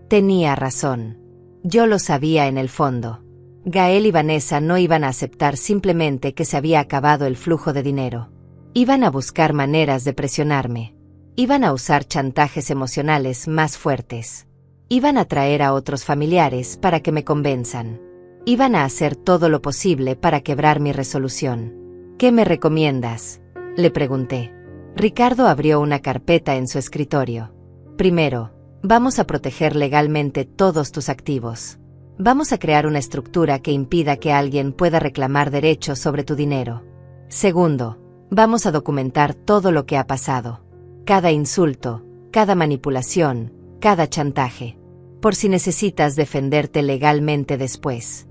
Tenía razón. Yo lo sabía en el fondo. Gael y Vanessa no iban a aceptar simplemente que se había acabado el flujo de dinero. Iban a buscar maneras de presionarme. Iban a usar chantajes emocionales más fuertes. Iban a traer a otros familiares para que me convenzan. Iban a hacer todo lo posible para quebrar mi resolución. ¿Qué me recomiendas?, le pregunté. Ricardo abrió una carpeta en su escritorio. Primero, vamos a proteger legalmente todos tus activos. Vamos a crear una estructura que impida que alguien pueda reclamar derechos sobre tu dinero. Segundo, vamos a documentar todo lo que ha pasado. Cada insulto, cada manipulación, cada chantaje. Por si necesitas defenderte legalmente después.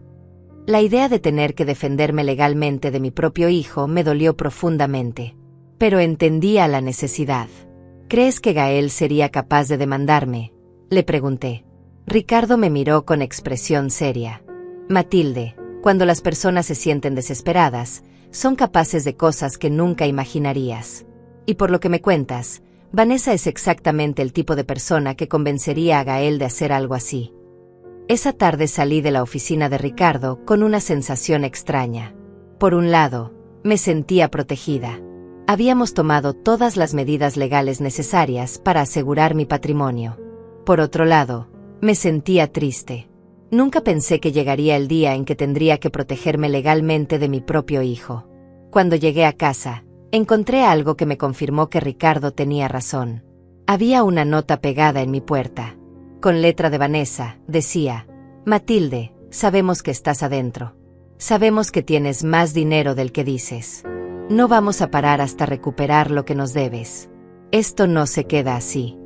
La idea de tener que defenderme legalmente de mi propio hijo me dolió profundamente. Pero entendía la necesidad. ¿Crees que Gael sería capaz de demandarme?, le pregunté. Ricardo me miró con expresión seria. Matilde, cuando las personas se sienten desesperadas, son capaces de cosas que nunca imaginarías. Y por lo que me cuentas, Vanessa es exactamente el tipo de persona que convencería a Gael de hacer algo así. Esa tarde salí de la oficina de Ricardo con una sensación extraña. Por un lado, me sentía protegida. Habíamos tomado todas las medidas legales necesarias para asegurar mi patrimonio. Por otro lado, me sentía triste. Nunca pensé que llegaría el día en que tendría que protegerme legalmente de mi propio hijo. Cuando llegué a casa, encontré algo que me confirmó que Ricardo tenía razón. Había una nota pegada en mi puerta. Con letra de Vanessa, decía: Matilde, sabemos que estás adentro. Sabemos que tienes más dinero del que dices. No vamos a parar hasta recuperar lo que nos debes. Esto no se queda así.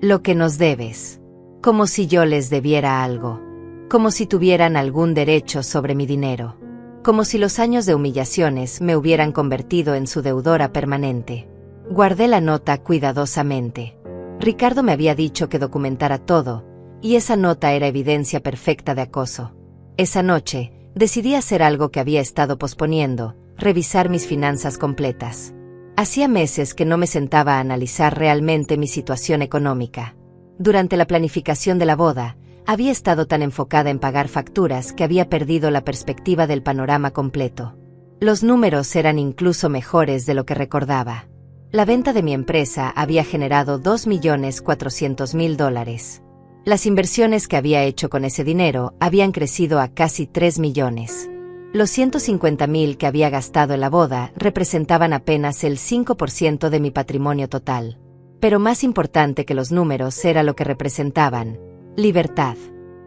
Lo que nos debes. Como si yo les debiera algo. Como si tuvieran algún derecho sobre mi dinero. Como si los años de humillaciones me hubieran convertido en su deudora permanente. Guardé la nota cuidadosamente. Ricardo me había dicho que documentara todo, y esa nota era evidencia perfecta de acoso. Esa noche, decidí hacer algo que había estado posponiendo: revisar mis finanzas completas. Hacía meses que no me sentaba a analizar realmente mi situación económica. Durante la planificación de la boda, había estado tan enfocada en pagar facturas que había perdido la perspectiva del panorama completo. Los números eran incluso mejores de lo que recordaba. La venta de mi empresa había generado $2.400.000. Las inversiones que había hecho con ese dinero habían crecido a casi 3 millones. Los 150.000 que había gastado en la boda representaban apenas el 5% de mi patrimonio total. Pero más importante que los números era lo que representaban: libertad.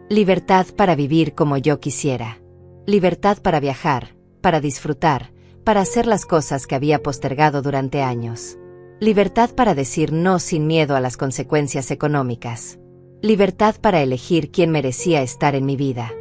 Libertad para vivir como yo quisiera. Libertad para viajar, para disfrutar, para hacer las cosas que había postergado durante años. Libertad para decir no sin miedo a las consecuencias económicas. Libertad para elegir quién merecía estar en mi vida.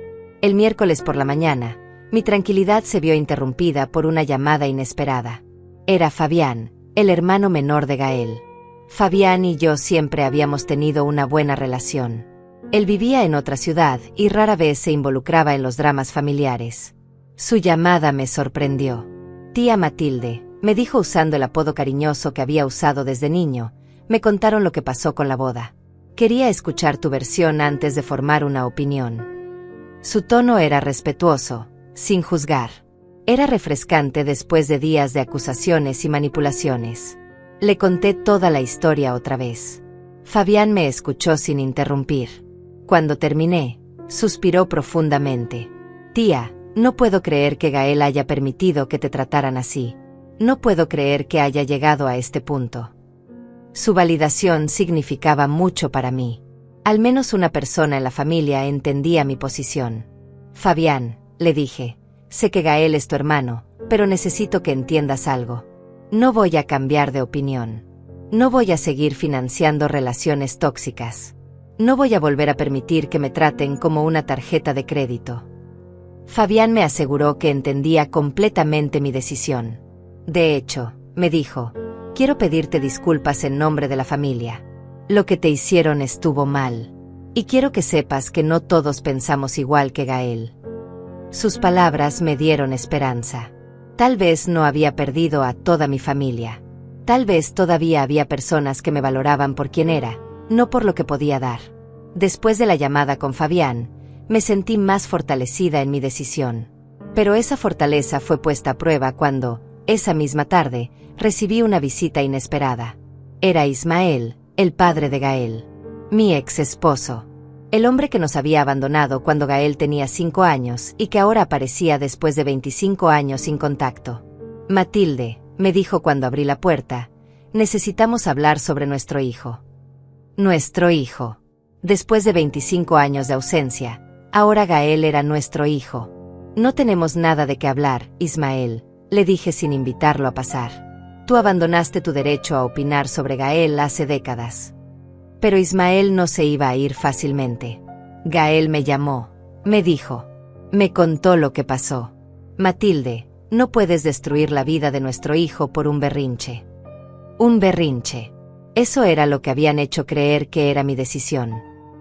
El miércoles por la mañana, mi tranquilidad se vio interrumpida por una llamada inesperada. Era Fabián, el hermano menor de Gael. Fabián y yo siempre habíamos tenido una buena relación. Él vivía en otra ciudad y rara vez se involucraba en los dramas familiares. Su llamada me sorprendió. Tía Matilde, me dijo usando el apodo cariñoso que había usado desde niño, me contaron lo que pasó con la boda. Quería escuchar tu versión antes de formar una opinión. Su tono era respetuoso, sin juzgar. Era refrescante después de días de acusaciones y manipulaciones. Le conté toda la historia otra vez. Fabián me escuchó sin interrumpir. Cuando terminé, suspiró profundamente. Tía, no puedo creer que Gael haya permitido que te trataran así. No puedo creer que haya llegado a este punto. Su validación significaba mucho para mí. Al menos una persona en la familia entendía mi posición. Fabián, le dije, sé que Gael es tu hermano, pero necesito que entiendas algo. No voy a cambiar de opinión. No voy a seguir financiando relaciones tóxicas. No voy a volver a permitir que me traten como una tarjeta de crédito. Fabián me aseguró que entendía completamente mi decisión. De hecho, me dijo, quiero pedirte disculpas en nombre de la familia. Lo que te hicieron estuvo mal. Y quiero que sepas que no todos pensamos igual que Gael. Sus palabras me dieron esperanza. Tal vez no había perdido a toda mi familia. Tal vez todavía había personas que me valoraban por quien era, no por lo que podía dar. Después de la llamada con Fabián, me sentí más fortalecida en mi decisión. Pero esa fortaleza fue puesta a prueba cuando, esa misma tarde, recibí una visita inesperada. Era Ismael, el padre de Gael. Mi ex esposo. El hombre que nos había abandonado cuando Gael tenía 5 años y que ahora aparecía después de 25 años sin contacto. Matilde, me dijo cuando abrí la puerta, necesitamos hablar sobre nuestro hijo. Nuestro hijo. Después de 25 años de ausencia, ahora Gael era nuestro hijo. No tenemos nada de qué hablar, Ismael, le dije sin invitarlo a pasar. Tú abandonaste tu derecho a opinar sobre Gael hace décadas. Pero Ismael no se iba a ir fácilmente. Gael me llamó, me dijo, me contó lo que pasó. Matilde, no puedes destruir la vida de nuestro hijo por un berrinche. Un berrinche. Eso era lo que habían hecho creer que era mi decisión.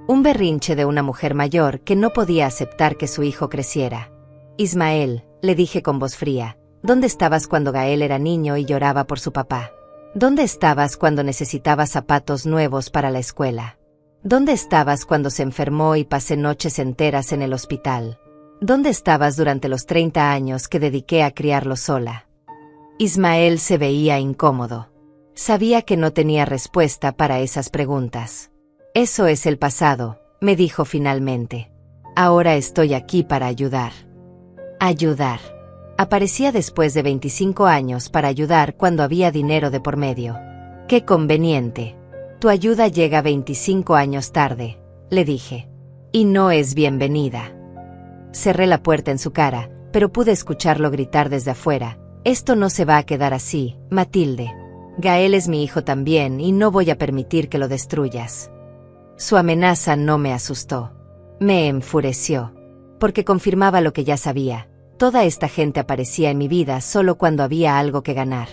Un berrinche de una mujer mayor que no podía aceptar que su hijo creciera. Ismael, le dije con voz fría, ¿dónde estabas cuando Gael era niño y lloraba por su papá? ¿Dónde estabas cuando necesitaba zapatos nuevos para la escuela? ¿Dónde estabas cuando se enfermó y pasé noches enteras en el hospital? ¿Dónde estabas durante los 30 años que dediqué a criarlo sola? Ismael se veía incómodo. Sabía que no tenía respuesta para esas preguntas. Eso es el pasado, me dijo finalmente. Ahora estoy aquí para ayudar. Ayudar. Aparecía después de 25 años para ayudar cuando había dinero de por medio. ¡Qué conveniente! Tu ayuda llega 25 años tarde, le dije. Y no es bienvenida. Cerré la puerta en su cara, pero pude escucharlo gritar desde afuera. Esto no se va a quedar así, Matilde. Gael es mi hijo también y no voy a permitir que lo destruyas. Su amenaza no me asustó. Me enfureció. Porque confirmaba lo que ya sabía. Toda esta gente aparecía en mi vida solo cuando había algo que ganar.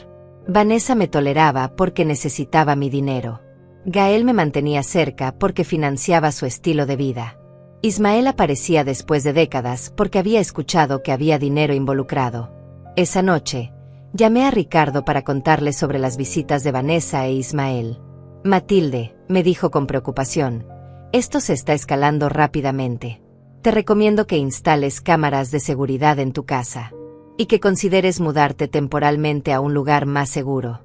Vanessa me toleraba porque necesitaba mi dinero. Gael me mantenía cerca porque financiaba su estilo de vida. Ismael aparecía después de décadas porque había escuchado que había dinero involucrado. Esa noche, llamé a Ricardo para contarle sobre las visitas de Vanessa e Ismael. Matilde, me dijo con preocupación, esto se está escalando rápidamente. Te recomiendo que instales cámaras de seguridad en tu casa y que consideres mudarte temporalmente a un lugar más seguro.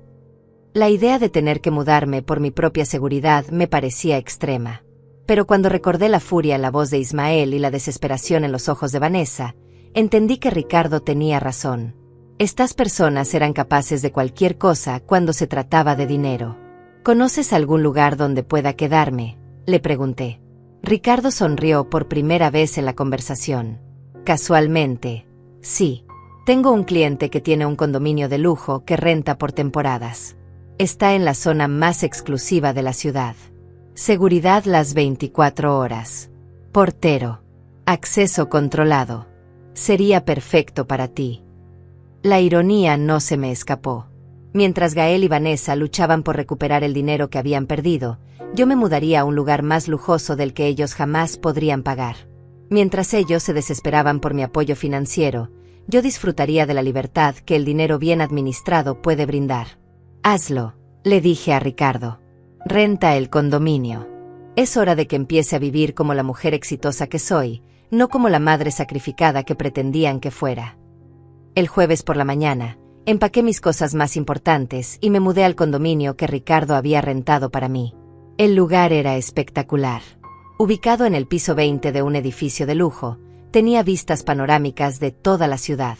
La idea de tener que mudarme por mi propia seguridad me parecía extrema. Pero cuando recordé la furia en la voz de Ismael y la desesperación en los ojos de Vanessa, entendí que Ricardo tenía razón. Estas personas eran capaces de cualquier cosa cuando se trataba de dinero. ¿Conoces algún lugar donde pueda quedarme?, le pregunté. Ricardo sonrió por primera vez en la conversación. Casualmente, sí. Tengo un cliente que tiene un condominio de lujo que renta por temporadas. Está en la zona más exclusiva de la ciudad. Seguridad las 24 horas. Portero. Acceso controlado. Sería perfecto para ti. La ironía no se me escapó. Mientras Gael y Vanessa luchaban por recuperar el dinero que habían perdido, yo me mudaría a un lugar más lujoso del que ellos jamás podrían pagar. Mientras ellos se desesperaban por mi apoyo financiero, yo disfrutaría de la libertad que el dinero bien administrado puede brindar. Hazlo, le dije a Ricardo. Renta el condominio. Es hora de que empiece a vivir como la mujer exitosa que soy, no como la madre sacrificada que pretendían que fuera. El jueves por la mañana, empaqué mis cosas más importantes y me mudé al condominio que Ricardo había rentado para mí. El lugar era espectacular. Ubicado en el piso 20 de un edificio de lujo, tenía vistas panorámicas de toda la ciudad.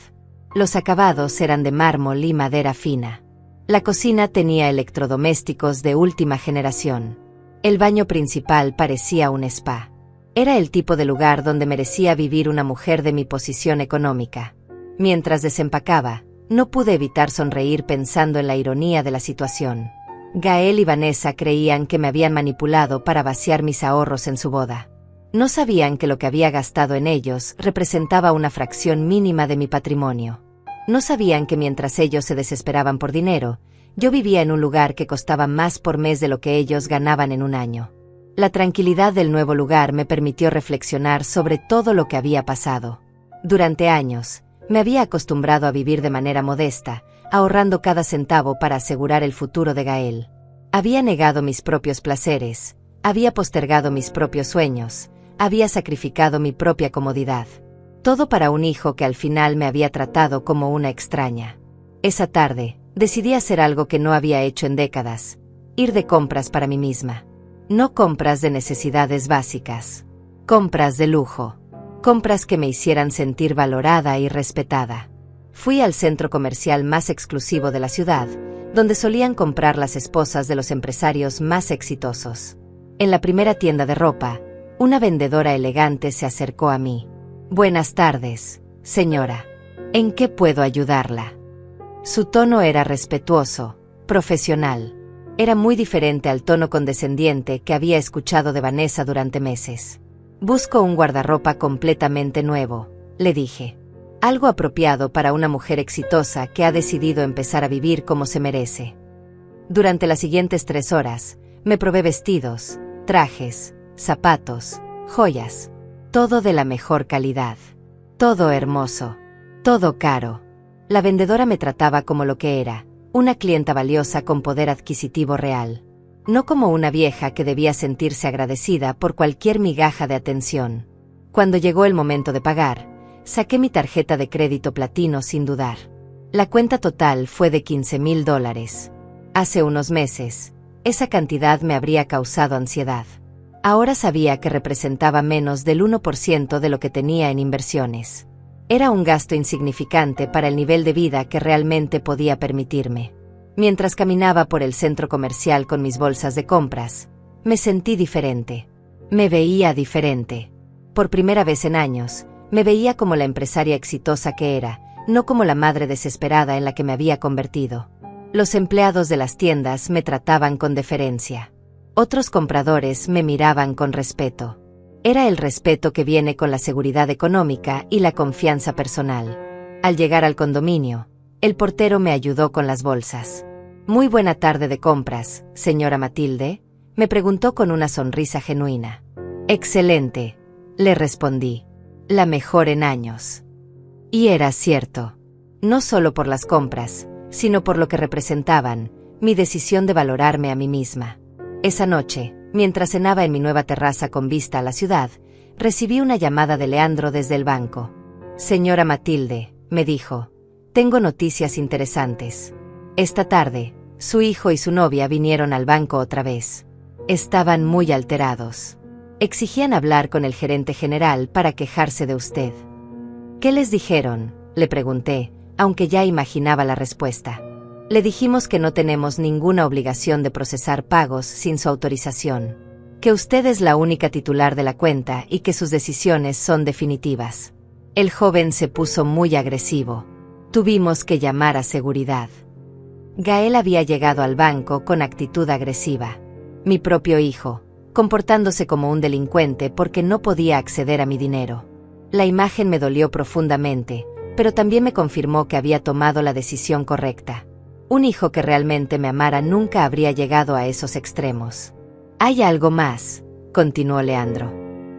Los acabados eran de mármol y madera fina. La cocina tenía electrodomésticos de última generación. El baño principal parecía un spa. Era el tipo de lugar donde merecía vivir una mujer de mi posición económica. Mientras desempacaba, no pude evitar sonreír pensando en la ironía de la situación. Gael y Vanessa creían que me habían manipulado para vaciar mis ahorros en su boda. No sabían que lo que había gastado en ellos representaba una fracción mínima de mi patrimonio. No sabían que mientras ellos se desesperaban por dinero, yo vivía en un lugar que costaba más por mes de lo que ellos ganaban en un año. La tranquilidad del nuevo lugar me permitió reflexionar sobre todo lo que había pasado. Durante años, me había acostumbrado a vivir de manera modesta, ahorrando cada centavo para asegurar el futuro de Gael. Había negado mis propios placeres, había postergado mis propios sueños, había sacrificado mi propia comodidad. Todo para un hijo que al final me había tratado como una extraña. Esa tarde, decidí hacer algo que no había hecho en décadas: ir de compras para mí misma. No compras de necesidades básicas. Compras de lujo. Compras que me hicieran sentir valorada y respetada. Fui al centro comercial más exclusivo de la ciudad, donde solían comprar las esposas de los empresarios más exitosos. En la primera tienda de ropa, una vendedora elegante se acercó a mí. «Buenas tardes, señora. ¿En qué puedo ayudarla?» Su tono era respetuoso, profesional. Era muy diferente al tono condescendiente que había escuchado de Vanessa durante meses. «Busco un guardarropa completamente nuevo», le dije. «Algo apropiado para una mujer exitosa que ha decidido empezar a vivir como se merece». Durante las siguientes 3 horas, me probé vestidos, trajes, zapatos, joyas. Todo de la mejor calidad. Todo hermoso. Todo caro. La vendedora me trataba como lo que era, una clienta valiosa con poder adquisitivo real. No como una vieja que debía sentirse agradecida por cualquier migaja de atención. Cuando llegó el momento de pagar, saqué mi tarjeta de crédito platino sin dudar. La cuenta total fue de $15,000. Hace unos meses, esa cantidad me habría causado ansiedad. Ahora sabía que representaba menos del 1% de lo que tenía en inversiones. Era un gasto insignificante para el nivel de vida que realmente podía permitirme. Mientras caminaba por el centro comercial con mis bolsas de compras, me sentí diferente. Me veía diferente. Por primera vez en años, me veía como la empresaria exitosa que era, no como la madre desesperada en la que me había convertido. Los empleados de las tiendas me trataban con deferencia. Otros compradores me miraban con respeto. Era el respeto que viene con la seguridad económica y la confianza personal. Al llegar al condominio, el portero me ayudó con las bolsas. «Muy buena tarde de compras, señora Matilde», me preguntó con una sonrisa genuina. «Excelente», le respondí. «La mejor en años». Y era cierto. No solo por las compras, sino por lo que representaban, mi decisión de valorarme a mí misma. Esa noche, mientras cenaba en mi nueva terraza con vista a la ciudad, recibí una llamada de Leandro desde el banco. «Señora Matilde», me dijo, «tengo noticias interesantes. Esta tarde, su hijo y su novia vinieron al banco otra vez. Estaban muy alterados. Exigían hablar con el gerente general para quejarse de usted». «¿Qué les dijeron?», le pregunté, aunque ya imaginaba la respuesta. «Le dijimos que no tenemos ninguna obligación de procesar pagos sin su autorización, que usted es la única titular de la cuenta y que sus decisiones son definitivas». El joven se puso muy agresivo. Tuvimos que llamar a seguridad. Gael había llegado al banco con actitud agresiva. Mi propio hijo, comportándose como un delincuente porque no podía acceder a mi dinero. La imagen me dolió profundamente, pero también me confirmó que había tomado la decisión correcta. Un hijo que realmente me amara nunca habría llegado a esos extremos. «¿Hay algo más?», continuó Leandro.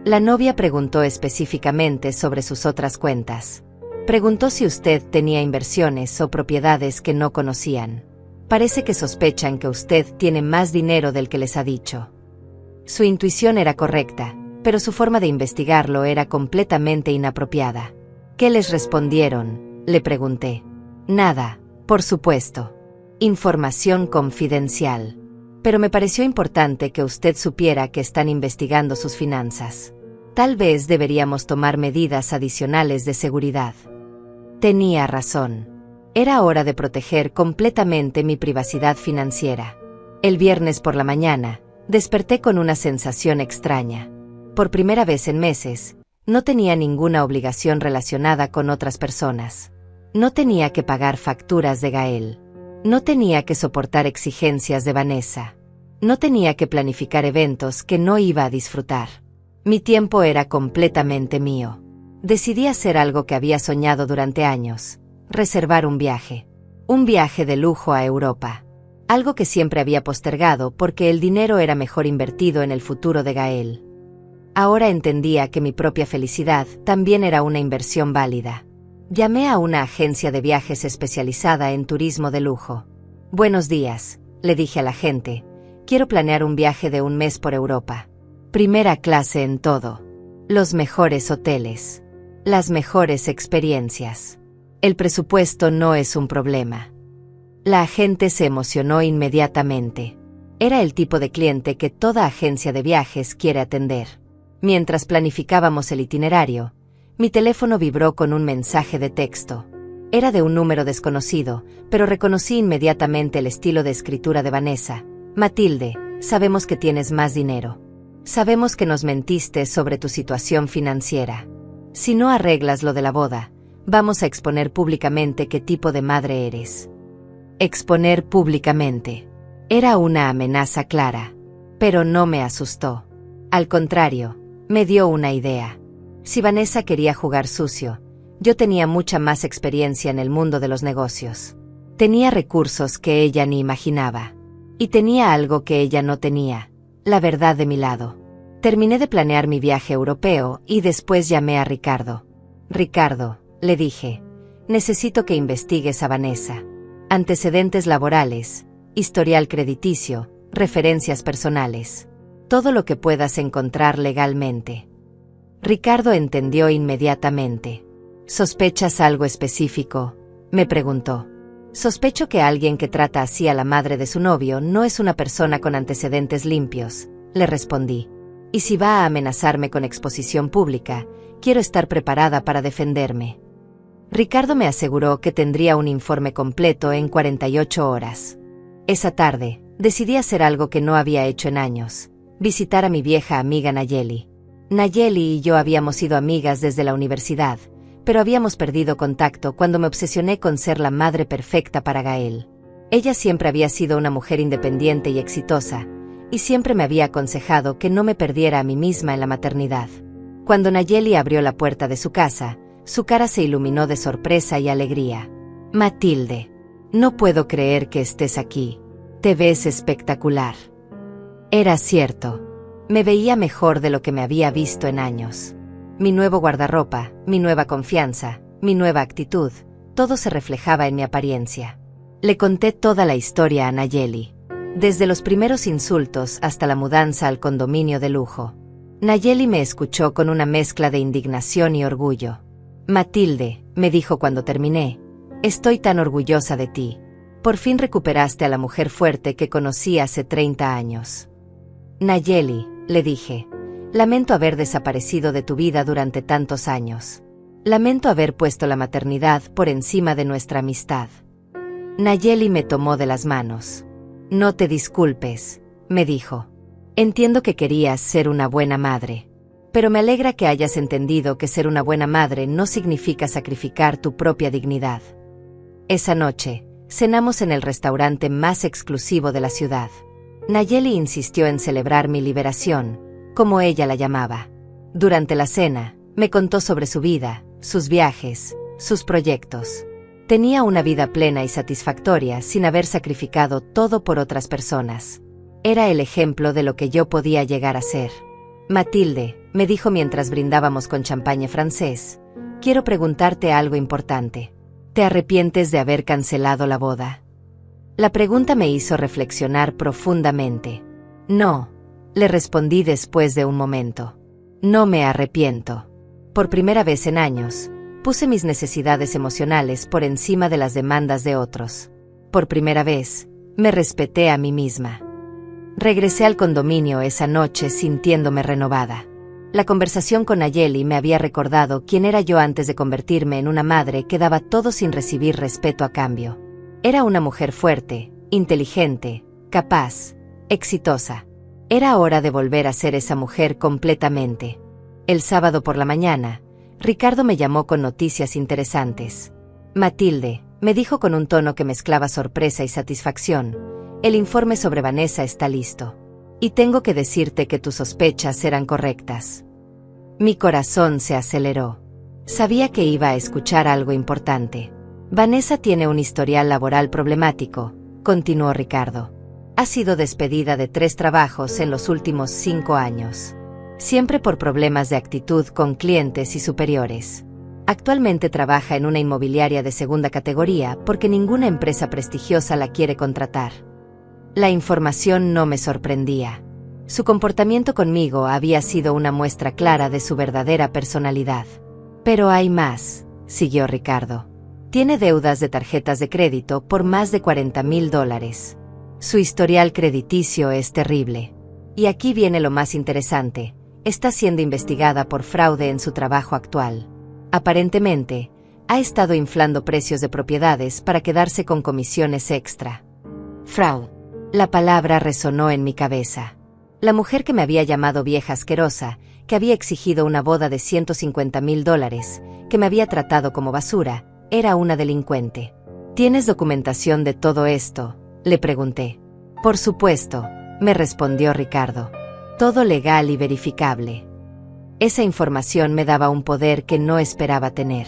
La novia preguntó específicamente sobre sus otras cuentas. Preguntó si usted tenía inversiones o propiedades que no conocían. Parece que sospechan que usted tiene más dinero del que les ha dicho. Su intuición era correcta, pero su forma de investigarlo era completamente inapropiada. «¿Qué les respondieron?», le pregunté. «Nada, por supuesto. Información confidencial. Pero me pareció importante que usted supiera que están investigando sus finanzas. Tal vez deberíamos tomar medidas adicionales de seguridad». Tenía razón. Era hora de proteger completamente mi privacidad financiera. El viernes por la mañana, Desperté con una sensación extraña. Por primera vez en meses, no tenía ninguna obligación relacionada con otras personas. No tenía que pagar facturas de Gael. No tenía que soportar exigencias de Vanessa. No tenía que planificar eventos que no iba a disfrutar. Mi tiempo era completamente mío. Decidí hacer algo que había soñado durante años: reservar un viaje. Un viaje de lujo a Europa. Algo que siempre había postergado porque el dinero era mejor invertido en el futuro de Gael. Ahora entendía que mi propia felicidad también era una inversión válida. Llamé a una agencia de viajes especializada en turismo de lujo. «Buenos días», le dije a la gente. «Quiero planear un viaje de un mes por Europa. Primera clase en todo. Los mejores hoteles. Las mejores experiencias. El presupuesto no es un problema». La agente se emocionó inmediatamente. Era el tipo de cliente que toda agencia de viajes quiere atender. Mientras planificábamos el itinerario, mi teléfono vibró con un mensaje de texto. Era de un número desconocido, pero reconocí inmediatamente el estilo de escritura de Vanessa. «Matilde, sabemos que tienes más dinero. Sabemos que nos mentiste sobre tu situación financiera. Si no arreglas lo de la boda, vamos a exponer públicamente qué tipo de madre eres». Exponer públicamente. Era una amenaza clara, pero no me asustó. Al contrario, me dio una idea. Si Vanessa quería jugar sucio, yo tenía mucha más experiencia en el mundo de los negocios. Tenía recursos que ella ni imaginaba. Y tenía algo que ella no tenía: la verdad de mi lado. Terminé de planear mi viaje europeo y después llamé a Ricardo. «Ricardo», le dije, «necesito que investigues a Vanessa. Antecedentes laborales, historial crediticio, referencias personales. Todo lo que puedas encontrar legalmente». Ricardo entendió inmediatamente. «¿Sospechas algo específico?», me preguntó. «Sospecho que alguien que trata así a la madre de su novio no es una persona con antecedentes limpios», le respondí. «Y si va a amenazarme con exposición pública, quiero estar preparada para defenderme». Ricardo me aseguró que tendría un informe completo en 48 horas. Esa tarde, decidí hacer algo que no había hecho en años: visitar a mi vieja amiga Nayeli. Nayeli y yo habíamos sido amigas desde la universidad, pero habíamos perdido contacto cuando me obsesioné con ser la madre perfecta para Gael. Ella siempre había sido una mujer independiente y exitosa, y siempre me había aconsejado que no me perdiera a mí misma en la maternidad. Cuando Nayeli abrió la puerta de su casa, su cara se iluminó de sorpresa y alegría. «Matilde, no puedo creer que estés aquí. Te ves espectacular». Era cierto. Me veía mejor de lo que me había visto en años. Mi nuevo guardarropa, mi nueva confianza, mi nueva actitud, todo se reflejaba en mi apariencia. Le conté toda la historia a Nayeli, desde los primeros insultos hasta la mudanza al condominio de lujo. Nayeli me escuchó con una mezcla de indignación y orgullo. «Matilde», me dijo cuando terminé, «estoy tan orgullosa de ti. Por fin recuperaste a la mujer fuerte que conocí hace 30 años». «Nayeli», le dije, «lamento haber desaparecido de tu vida durante tantos años. Lamento haber puesto la maternidad por encima de nuestra amistad». Nayeli me tomó de las manos. «No te disculpes», me dijo. «Entiendo que querías ser una buena madre. Pero me alegra que hayas entendido que ser una buena madre no significa sacrificar tu propia dignidad». Esa noche, cenamos en el restaurante más exclusivo de la ciudad. Nayeli insistió en celebrar mi liberación, como ella la llamaba. Durante la cena, me contó sobre su vida, sus viajes, sus proyectos. Tenía una vida plena y satisfactoria sin haber sacrificado todo por otras personas. Era el ejemplo de lo que yo podía llegar a ser. «Matilde», me dijo mientras brindábamos con champagne francés, «quiero preguntarte algo importante. ¿Te arrepientes de haber cancelado la boda?». La pregunta me hizo reflexionar profundamente. «No», le respondí después de un momento. «No me arrepiento. Por primera vez en años, puse mis necesidades emocionales por encima de las demandas de otros. Por primera vez, me respeté a mí misma». Regresé al condominio esa noche sintiéndome renovada. La conversación con Nayeli me había recordado quién era yo antes de convertirme en una madre que daba todo sin recibir respeto a cambio. Era una mujer fuerte, inteligente, capaz, exitosa. Era hora de volver a ser esa mujer completamente. El sábado por la mañana, Ricardo me llamó con noticias interesantes. Matilde, me dijo con un tono que mezclaba sorpresa y satisfacción, el informe sobre Vanessa está listo. Y tengo que decirte que tus sospechas eran correctas. Mi corazón se aceleró. Sabía que iba a escuchar algo importante. Vanessa tiene un historial laboral problemático, continuó Ricardo. Ha sido despedida de 3 trabajos en los últimos 5 años. Siempre por problemas de actitud con clientes y superiores. Actualmente trabaja en una inmobiliaria de segunda categoría porque ninguna empresa prestigiosa la quiere contratar. La información no me sorprendía. Su comportamiento conmigo había sido una muestra clara de su verdadera personalidad. Pero hay más, siguió Ricardo. Tiene deudas de tarjetas de crédito por más de $40,000. Su historial crediticio es terrible. Y aquí viene lo más interesante. Está siendo investigada por fraude en su trabajo actual. Aparentemente, ha estado inflando precios de propiedades para quedarse con comisiones extra. Fraude. La palabra resonó en mi cabeza. La mujer que me había llamado vieja asquerosa, que había exigido una boda de $150,000, que me había tratado como basura, era una delincuente. ¿Tienes documentación de todo esto?, le pregunté. Por supuesto, me respondió Ricardo. Todo legal y verificable. Esa información me daba un poder que no esperaba tener.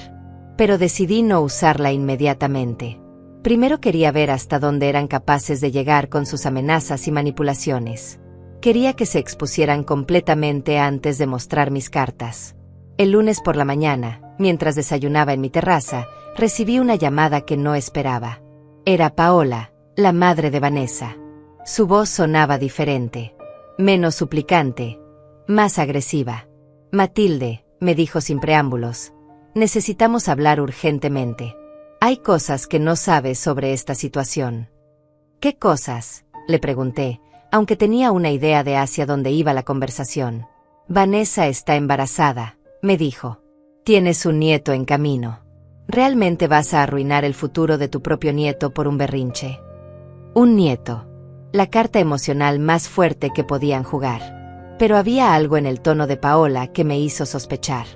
Pero decidí no usarla inmediatamente. Primero quería ver hasta dónde eran capaces de llegar con sus amenazas y manipulaciones. Quería que se expusieran completamente antes de mostrar mis cartas. El lunes por la mañana, mientras desayunaba en mi terraza, recibí una llamada que no esperaba. Era Paola, la madre de Vanessa. Su voz sonaba diferente, menos suplicante, más agresiva. Matilde, me dijo sin preámbulos, necesitamos hablar urgentemente. Hay cosas que no sabes sobre esta situación. ¿Qué cosas?, le pregunté, aunque tenía una idea de hacia dónde iba la conversación. Vanessa está embarazada, me dijo. Tienes un nieto en camino. ¿Realmente vas a arruinar el futuro de tu propio nieto por un berrinche? Un nieto. La carta emocional más fuerte que podían jugar. Pero había algo en el tono de Paola que me hizo sospechar.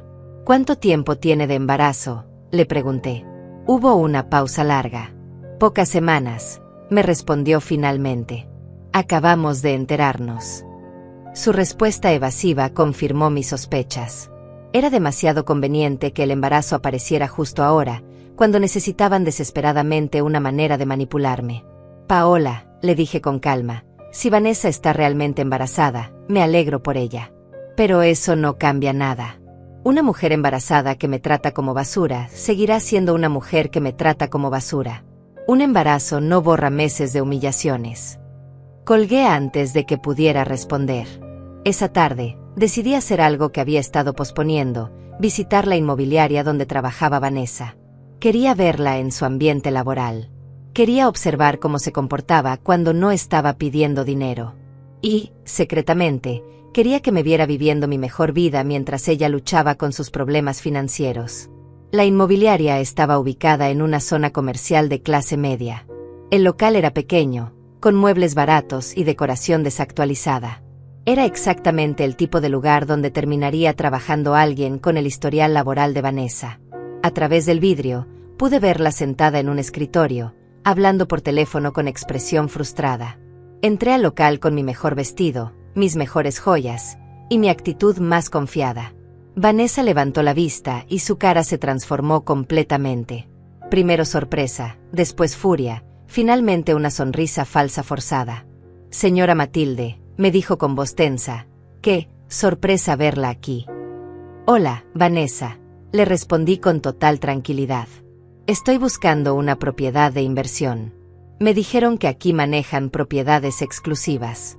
¿Cuánto tiempo tiene de embarazo?, le pregunté. Hubo una pausa larga. Pocas semanas, me respondió finalmente. Acabamos de enterarnos. Su respuesta evasiva confirmó mis sospechas. Era demasiado conveniente que el embarazo apareciera justo ahora, cuando necesitaban desesperadamente una manera de manipularme. Paola, le dije con calma, si Vanessa está realmente embarazada, me alegro por ella. Pero eso no cambia nada. Una mujer embarazada que me trata como basura seguirá siendo una mujer que me trata como basura. Un embarazo no borra meses de humillaciones. Colgué antes de que pudiera responder. Esa tarde, decidí hacer algo que había estado posponiendo, visitar la inmobiliaria donde trabajaba Vanessa. Quería verla en su ambiente laboral. Quería observar cómo se comportaba cuando no estaba pidiendo dinero. Y, secretamente, quería que me viera viviendo mi mejor vida mientras ella luchaba con sus problemas financieros. La inmobiliaria estaba ubicada en una zona comercial de clase media. El local era pequeño, con muebles baratos y decoración desactualizada. Era exactamente el tipo de lugar donde terminaría trabajando alguien con el historial laboral de Vanessa. A través del vidrio, pude verla sentada en un escritorio, hablando por teléfono con expresión frustrada. Entré al local con mi mejor vestido, mis mejores joyas, y mi actitud más confiada. Vanessa levantó la vista y su cara se transformó completamente. Primero sorpresa, después furia, finalmente una sonrisa falsa forzada. Señora Matilde, me dijo con voz tensa, qué sorpresa verla aquí. Hola, Vanessa, le respondí con total tranquilidad. Estoy buscando una propiedad de inversión. Me dijeron que aquí manejan propiedades exclusivas.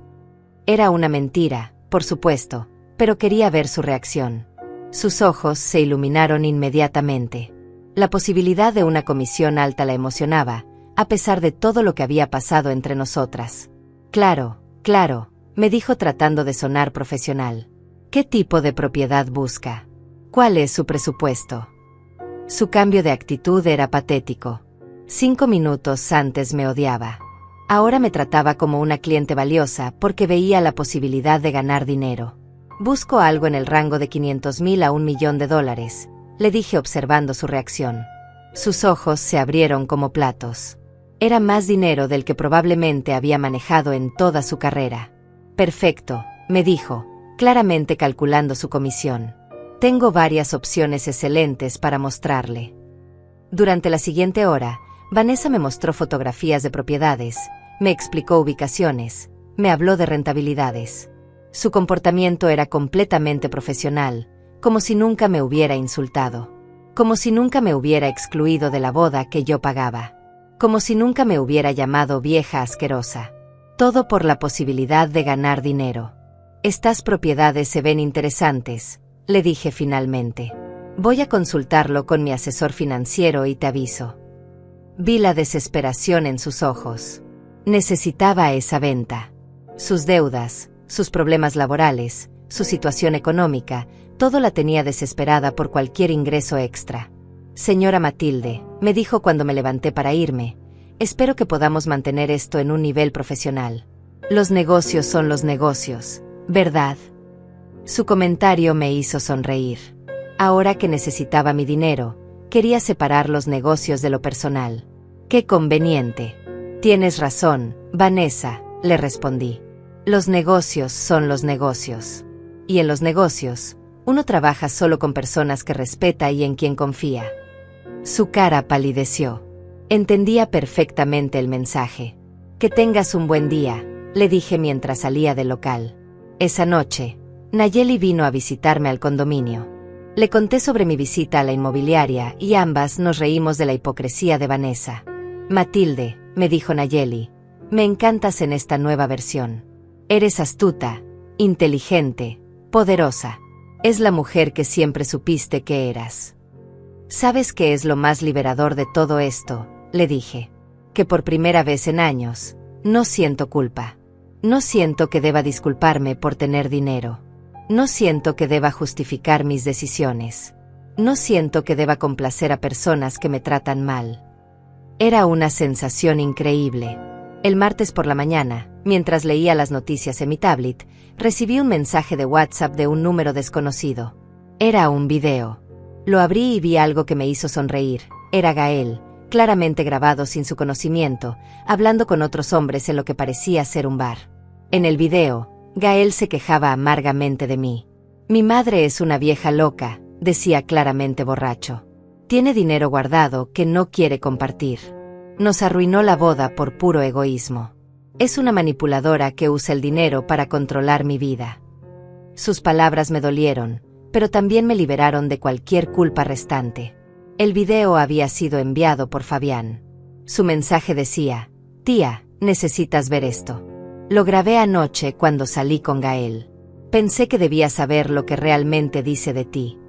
Era una mentira, por supuesto, pero quería ver su reacción. Sus ojos se iluminaron inmediatamente. La posibilidad de una comisión alta la emocionaba, a pesar de todo lo que había pasado entre nosotras. Claro, me dijo tratando de sonar profesional. ¿Qué tipo de propiedad busca? ¿Cuál es su presupuesto? Su cambio de actitud era patético. 5 minutos antes me odiaba. Ahora me trataba como una cliente valiosa porque veía la posibilidad de ganar dinero. Busco algo en el rango de 500,000 a $1,000,000, le dije observando su reacción. Sus ojos se abrieron como platos. Era más dinero del que probablemente había manejado en toda su carrera. Perfecto, me dijo, claramente calculando su comisión. Tengo varias opciones excelentes para mostrarle. Durante la siguiente hora, Vanessa me mostró fotografías de propiedades, me explicó ubicaciones, me habló de rentabilidades. Su comportamiento era completamente profesional, como si nunca me hubiera insultado, como si nunca me hubiera excluido de la boda que yo pagaba, como si nunca me hubiera llamado vieja asquerosa. Todo por la posibilidad de ganar dinero. Estas propiedades se ven interesantes, le dije finalmente. Voy a consultarlo con mi asesor financiero y te aviso. Vi la desesperación en sus ojos. Necesitaba esa venta. Sus deudas, sus problemas laborales, su situación económica, todo la tenía desesperada por cualquier ingreso extra. Señora Matilde, me dijo cuando me levanté para irme, espero que podamos mantener esto en un nivel profesional. Los negocios son los negocios, ¿verdad? Su comentario me hizo sonreír. Ahora que necesitaba mi dinero, quería separar los negocios de lo personal. ¡Qué conveniente! Tienes razón, Vanessa, le respondí. Los negocios son los negocios. Y en los negocios, uno trabaja solo con personas que respeta y en quien confía. Su cara palideció. Entendía perfectamente el mensaje. Que tengas un buen día, le dije mientras salía del local. Esa noche, Nayeli vino a visitarme al condominio. Le conté sobre mi visita a la inmobiliaria y ambas nos reímos de la hipocresía de Vanessa. Matilde, me dijo Nayeli, me encantas en esta nueva versión. Eres astuta, inteligente, poderosa. Es la mujer que siempre supiste que eras. ¿Sabes qué es lo más liberador de todo esto?, le dije. Que por primera vez en años, no siento culpa. No siento que deba disculparme por tener dinero. No siento que deba justificar mis decisiones. No siento que deba complacer a personas que me tratan mal. Era una sensación increíble. El martes por la mañana, mientras leía las noticias en mi tablet, recibí un mensaje de WhatsApp de un número desconocido. Era un video. Lo abrí y vi algo que me hizo sonreír. Era Gael, claramente grabado sin su conocimiento, hablando con otros hombres en lo que parecía ser un bar. En el video, Gael se quejaba amargamente de mí. Mi madre es una vieja loca, decía claramente borracho. Tiene dinero guardado que no quiere compartir. Nos arruinó la boda por puro egoísmo. Es una manipuladora que usa el dinero para controlar mi vida. Sus palabras me dolieron, pero también me liberaron de cualquier culpa restante. El video había sido enviado por Fabián. Su mensaje decía: «Tía, necesitas ver esto». Lo grabé anoche cuando salí con Gael. Pensé que debía saber lo que realmente dice de ti.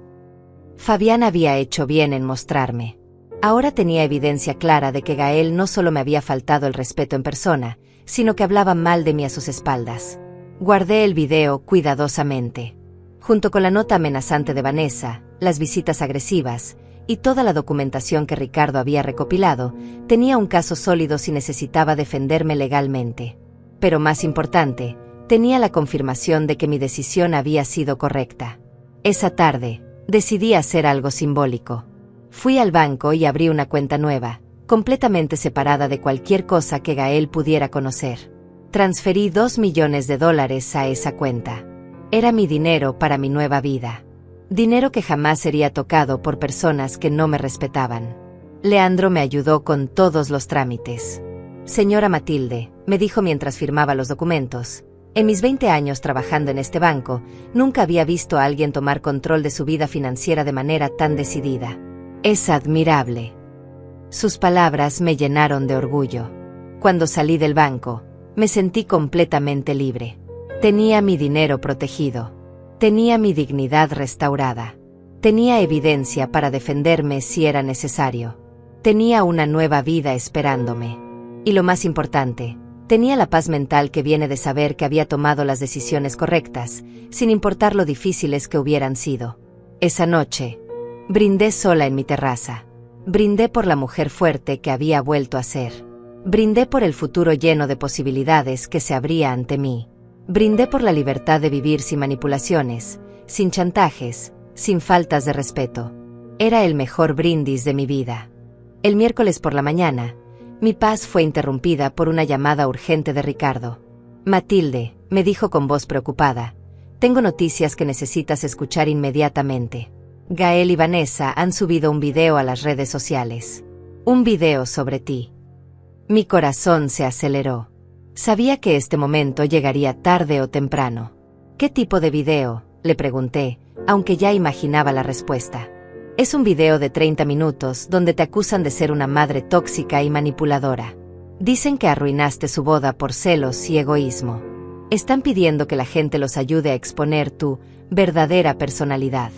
Fabián había hecho bien en mostrarme. Ahora tenía evidencia clara de que Gael no solo me había faltado el respeto en persona, sino que hablaba mal de mí a sus espaldas. Guardé el video cuidadosamente. Junto con la nota amenazante de Vanessa, las visitas agresivas, y toda la documentación que Ricardo había recopilado, tenía un caso sólido si necesitaba defenderme legalmente. Pero más importante, tenía la confirmación de que mi decisión había sido correcta. Esa tarde, decidí hacer algo simbólico. Fui al banco y abrí una cuenta nueva, completamente separada de cualquier cosa que Gael pudiera conocer. Transferí $2 millones a esa cuenta. Era mi dinero para mi nueva vida. Dinero que jamás sería tocado por personas que no me respetaban. Leandro me ayudó con todos los trámites. Señora Matilde, me dijo mientras firmaba los documentos, en mis 20 años trabajando en este banco, nunca había visto a alguien tomar control de su vida financiera de manera tan decidida. Es admirable. Sus palabras me llenaron de orgullo. Cuando salí del banco, me sentí completamente libre. Tenía mi dinero protegido. Tenía mi dignidad restaurada. Tenía evidencia para defenderme si era necesario. Tenía una nueva vida esperándome. Y lo más importante, tenía la paz mental que viene de saber que había tomado las decisiones correctas, sin importar lo difíciles que hubieran sido. Esa noche, brindé sola en mi terraza. Brindé por la mujer fuerte que había vuelto a ser. Brindé por el futuro lleno de posibilidades que se abría ante mí. Brindé por la libertad de vivir sin manipulaciones, sin chantajes, sin faltas de respeto. Era el mejor brindis de mi vida. El miércoles por la mañana, mi paz fue interrumpida por una llamada urgente de Ricardo. Matilde, me dijo con voz preocupada, tengo noticias que necesitas escuchar inmediatamente. Gael y Vanessa han subido un video a las redes sociales. Un video sobre ti. Mi corazón se aceleró. Sabía que este momento llegaría tarde o temprano. ¿Qué tipo de video?, le pregunté, aunque ya imaginaba la respuesta. Es un video de 30 minutos donde te acusan de ser una madre tóxica y manipuladora. Dicen que arruinaste su boda por celos y egoísmo. Están pidiendo que la gente los ayude a exponer tu verdadera personalidad.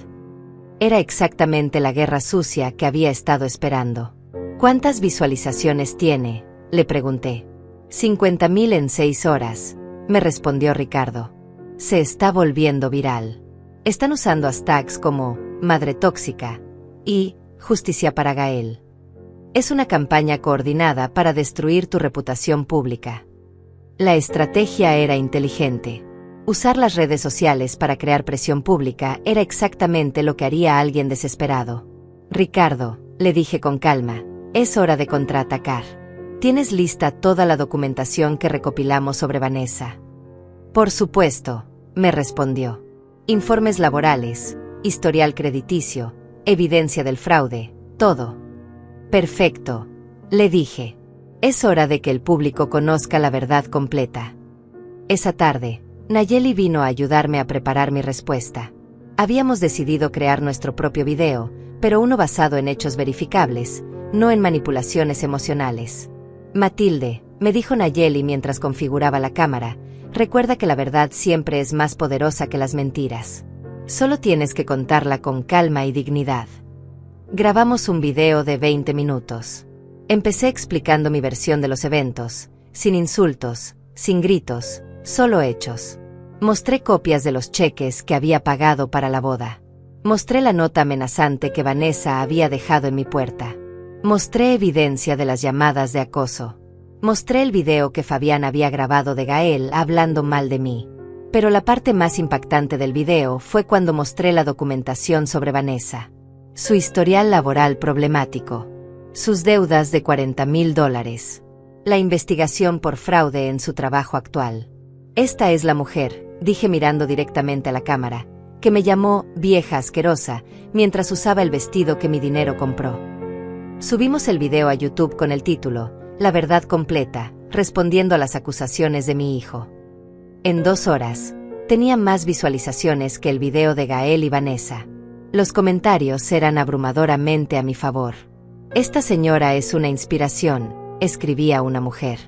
Era exactamente la guerra sucia que había estado esperando. ¿Cuántas visualizaciones tiene?, le pregunté. 50.000 en 6 horas, me respondió Ricardo. Se está volviendo viral. Están usando hashtags como madre tóxica y justicia para Gael. Es una campaña coordinada para destruir tu reputación pública. La estrategia era inteligente. Usar las redes sociales para crear presión pública era exactamente lo que haría alguien desesperado. Ricardo, le dije con calma, es hora de contraatacar. ¿Tienes lista toda la documentación que recopilamos sobre Vanessa? Por supuesto, me respondió. Informes laborales, historial crediticio, evidencia del fraude, todo. Perfecto, le dije. Es hora de que el público conozca la verdad completa. Esa tarde, Nayeli vino a ayudarme a preparar mi respuesta. Habíamos decidido crear nuestro propio video, pero uno basado en hechos verificables, no en manipulaciones emocionales. Matilde, me dijo Nayeli mientras configuraba la cámara, recuerda que la verdad siempre es más poderosa que las mentiras. Solo tienes que contarla con calma y dignidad. Grabamos un video de 20 minutos. Empecé explicando mi versión de los eventos, sin insultos, sin gritos, solo hechos. Mostré copias de los cheques que había pagado para la boda. Mostré la nota amenazante que Vanessa había dejado en mi puerta. Mostré evidencia de las llamadas de acoso. Mostré el video que Fabián había grabado de Gael hablando mal de mí. Pero la parte más impactante del video fue cuando mostré la documentación sobre Vanessa. Su historial laboral problemático. Sus deudas de $40.000. La investigación por fraude en su trabajo actual. Esta es la mujer, dije mirando directamente a la cámara, que me llamó vieja asquerosa mientras usaba el vestido que mi dinero compró. Subimos el video a YouTube con el título, La verdad completa, respondiendo a las acusaciones de mi hijo. En 2 horas, tenía más visualizaciones que el video de Gael y Vanessa. Los comentarios eran abrumadoramente a mi favor. Esta señora es una inspiración, escribía una mujer.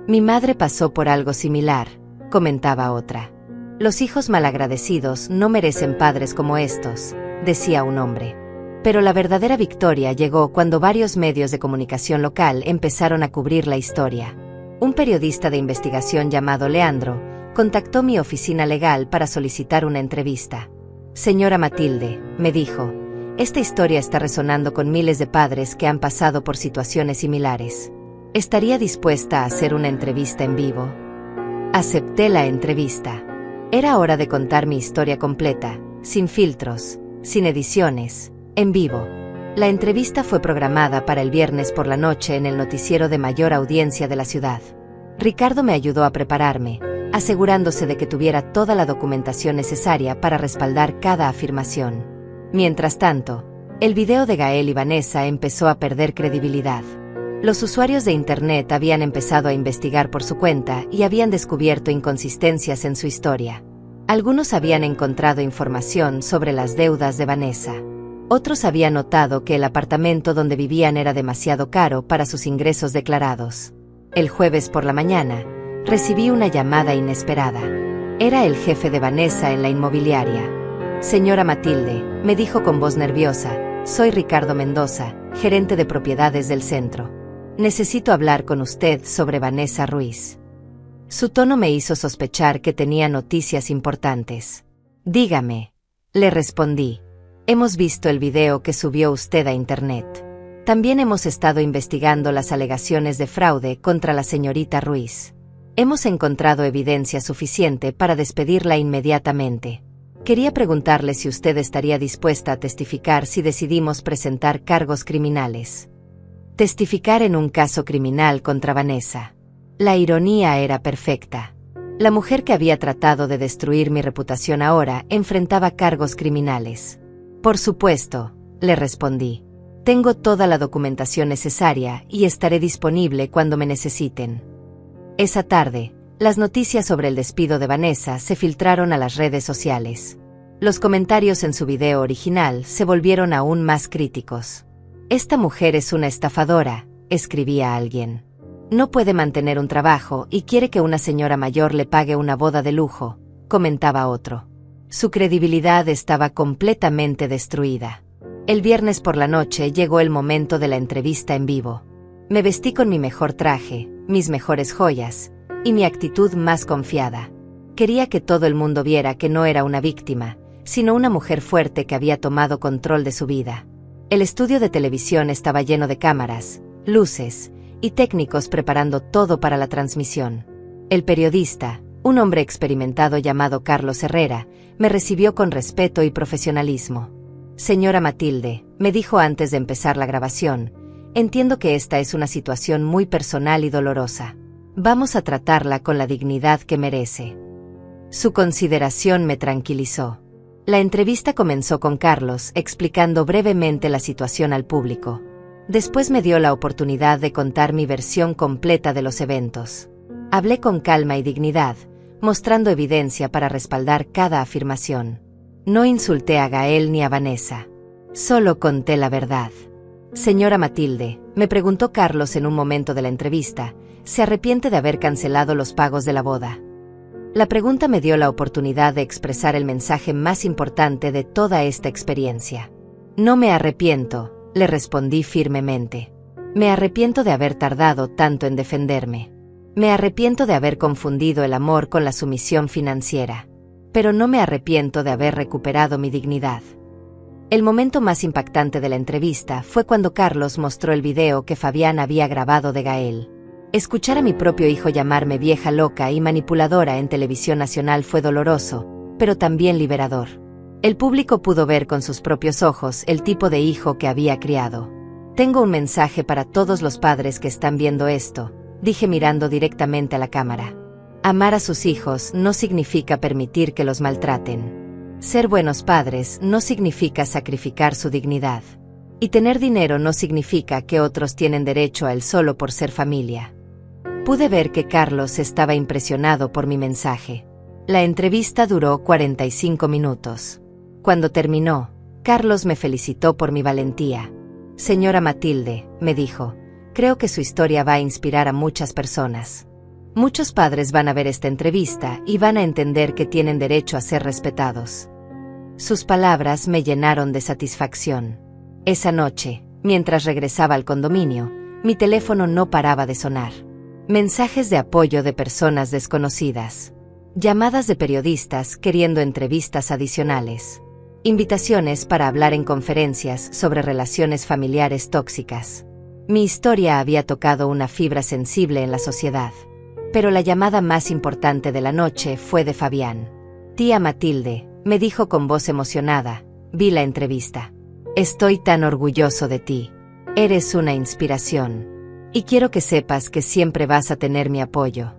Mi madre pasó por algo similar, comentaba otra. Los hijos malagradecidos no merecen padres como estos, decía un hombre. Pero la verdadera victoria llegó cuando varios medios de comunicación local empezaron a cubrir la historia. Un periodista de investigación llamado Leandro contactó mi oficina legal para solicitar una entrevista. Señora Matilde, me dijo, esta historia está resonando con miles de padres que han pasado por situaciones similares. ¿Estaría dispuesta a hacer una entrevista en vivo? Acepté la entrevista. Era hora de contar mi historia completa, sin filtros, sin ediciones, en vivo. La entrevista fue programada para el viernes por la noche en el noticiero de mayor audiencia de la ciudad. Ricardo me ayudó a prepararme, asegurándose de que tuviera toda la documentación necesaria para respaldar cada afirmación. Mientras tanto, el video de Gael y Vanessa empezó a perder credibilidad. Los usuarios de Internet habían empezado a investigar por su cuenta y habían descubierto inconsistencias en su historia. Algunos habían encontrado información sobre las deudas de Vanessa. Otros habían notado que el apartamento donde vivían era demasiado caro para sus ingresos declarados. El jueves por la mañana, recibí una llamada inesperada. Era el jefe de Vanessa en la inmobiliaria. Señora Matilde, me dijo con voz nerviosa, soy Ricardo Mendoza, gerente de propiedades del centro. Necesito hablar con usted sobre Vanessa Ruiz. Su tono me hizo sospechar que tenía noticias importantes. Dígame, le respondí. Hemos visto el video que subió usted a Internet. También hemos estado investigando las alegaciones de fraude contra la señorita Ruiz. Hemos encontrado evidencia suficiente para despedirla inmediatamente. Quería preguntarle si usted estaría dispuesta a testificar si decidimos presentar cargos criminales. Testificar en un caso criminal contra Vanessa. La ironía era perfecta. La mujer que había tratado de destruir mi reputación ahora enfrentaba cargos criminales. Por supuesto, le respondí. Tengo toda la documentación necesaria y estaré disponible cuando me necesiten. Esa tarde, las noticias sobre el despido de Vanessa se filtraron a las redes sociales. Los comentarios en su video original se volvieron aún más críticos. Esta mujer es una estafadora, escribía alguien. No puede mantener un trabajo y quiere que una señora mayor le pague una boda de lujo, comentaba otro. Su credibilidad estaba completamente destruida. El viernes por la noche llegó el momento de la entrevista en vivo. Me vestí con mi mejor traje, mis mejores joyas, y mi actitud más confiada. Quería que todo el mundo viera que no era una víctima, sino una mujer fuerte que había tomado control de su vida. El estudio de televisión estaba lleno de cámaras, luces y técnicos preparando todo para la transmisión. El periodista, un hombre experimentado llamado Carlos Herrera, me recibió con respeto y profesionalismo. Señora Matilde, me dijo antes de empezar la grabación, entiendo que esta es una situación muy personal y dolorosa. Vamos a tratarla con la dignidad que merece. Su consideración me tranquilizó. La entrevista comenzó con Carlos explicando brevemente la situación al público. Después me dio la oportunidad de contar mi versión completa de los eventos. Hablé con calma y dignidad, mostrando evidencia para respaldar cada afirmación. No insulté a Gael ni a Vanessa. Solo conté la verdad. Señora Matilde, me preguntó Carlos en un momento de la entrevista, ¿se arrepiente de haber cancelado los pagos de la boda? La pregunta me dio la oportunidad de expresar el mensaje más importante de toda esta experiencia. No me arrepiento, le respondí firmemente. Me arrepiento de haber tardado tanto en defenderme. Me arrepiento de haber confundido el amor con la sumisión financiera. Pero no me arrepiento de haber recuperado mi dignidad. El momento más impactante de la entrevista fue cuando Carlos mostró el video que Fabián había grabado de Gael. Escuchar a mi propio hijo llamarme vieja loca y manipuladora en televisión nacional fue doloroso, pero también liberador. El público pudo ver con sus propios ojos el tipo de hijo que había criado. Tengo un mensaje para todos los padres que están viendo esto, dije mirando directamente a la cámara. Amar a sus hijos no significa permitir que los maltraten. Ser buenos padres no significa sacrificar su dignidad. Y tener dinero no significa que otros tienen derecho a él solo por ser familia. Pude ver que Carlos estaba impresionado por mi mensaje. La entrevista duró 45 minutos. Cuando terminó, Carlos me felicitó por mi valentía. Señora Matilde, me dijo, creo que su historia va a inspirar a muchas personas. Muchos padres van a ver esta entrevista y van a entender que tienen derecho a ser respetados. Sus palabras me llenaron de satisfacción. Esa noche, mientras regresaba al condominio, mi teléfono no paraba de sonar. Mensajes de apoyo de personas desconocidas. Llamadas de periodistas queriendo entrevistas adicionales. Invitaciones para hablar en conferencias sobre relaciones familiares tóxicas. Mi historia había tocado una fibra sensible en la sociedad. Pero la llamada más importante de la noche fue de Fabián. Tía Matilde, me dijo con voz emocionada, vi la entrevista. Estoy tan orgulloso de ti. Eres una inspiración. Y quiero que sepas que siempre vas a tener mi apoyo.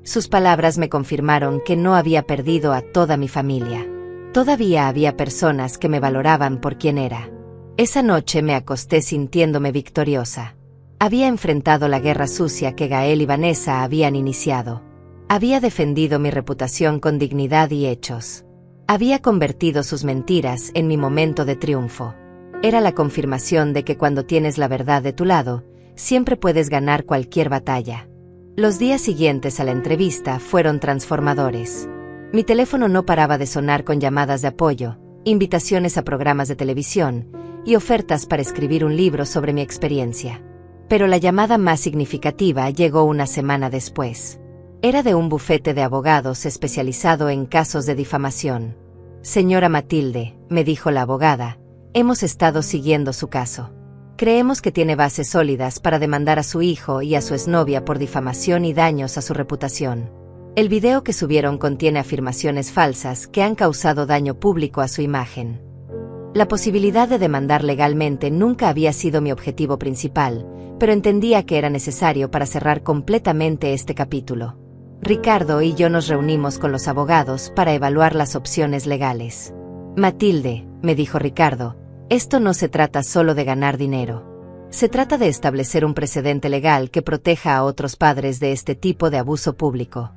Sus palabras me confirmaron que no había perdido a toda mi familia. Todavía había personas que me valoraban por quien era. Esa noche me acosté sintiéndome victoriosa. Había enfrentado la guerra sucia que Gael y Vanessa habían iniciado. Había defendido mi reputación con dignidad y hechos. Había convertido sus mentiras en mi momento de triunfo. Era la confirmación de que cuando tienes la verdad de tu lado, siempre puedes ganar cualquier batalla. Los días siguientes a la entrevista fueron transformadores. Mi teléfono no paraba de sonar con llamadas de apoyo, invitaciones a programas de televisión y ofertas para escribir un libro sobre mi experiencia. Pero la llamada más significativa llegó una semana después. Era de un bufete de abogados especializado en casos de difamación. Señora Matilde, me dijo la abogada, hemos estado siguiendo su caso. Creemos que tiene bases sólidas para demandar a su hijo y a su exnovia por difamación y daños a su reputación. El video que subieron contiene afirmaciones falsas que han causado daño público a su imagen. La posibilidad de demandar legalmente nunca había sido mi objetivo principal, pero entendía que era necesario para cerrar completamente este capítulo. Ricardo y yo nos reunimos con los abogados para evaluar las opciones legales. Matilde, me dijo Ricardo, esto no se trata solo de ganar dinero. Se trata de establecer un precedente legal que proteja a otros padres de este tipo de abuso público.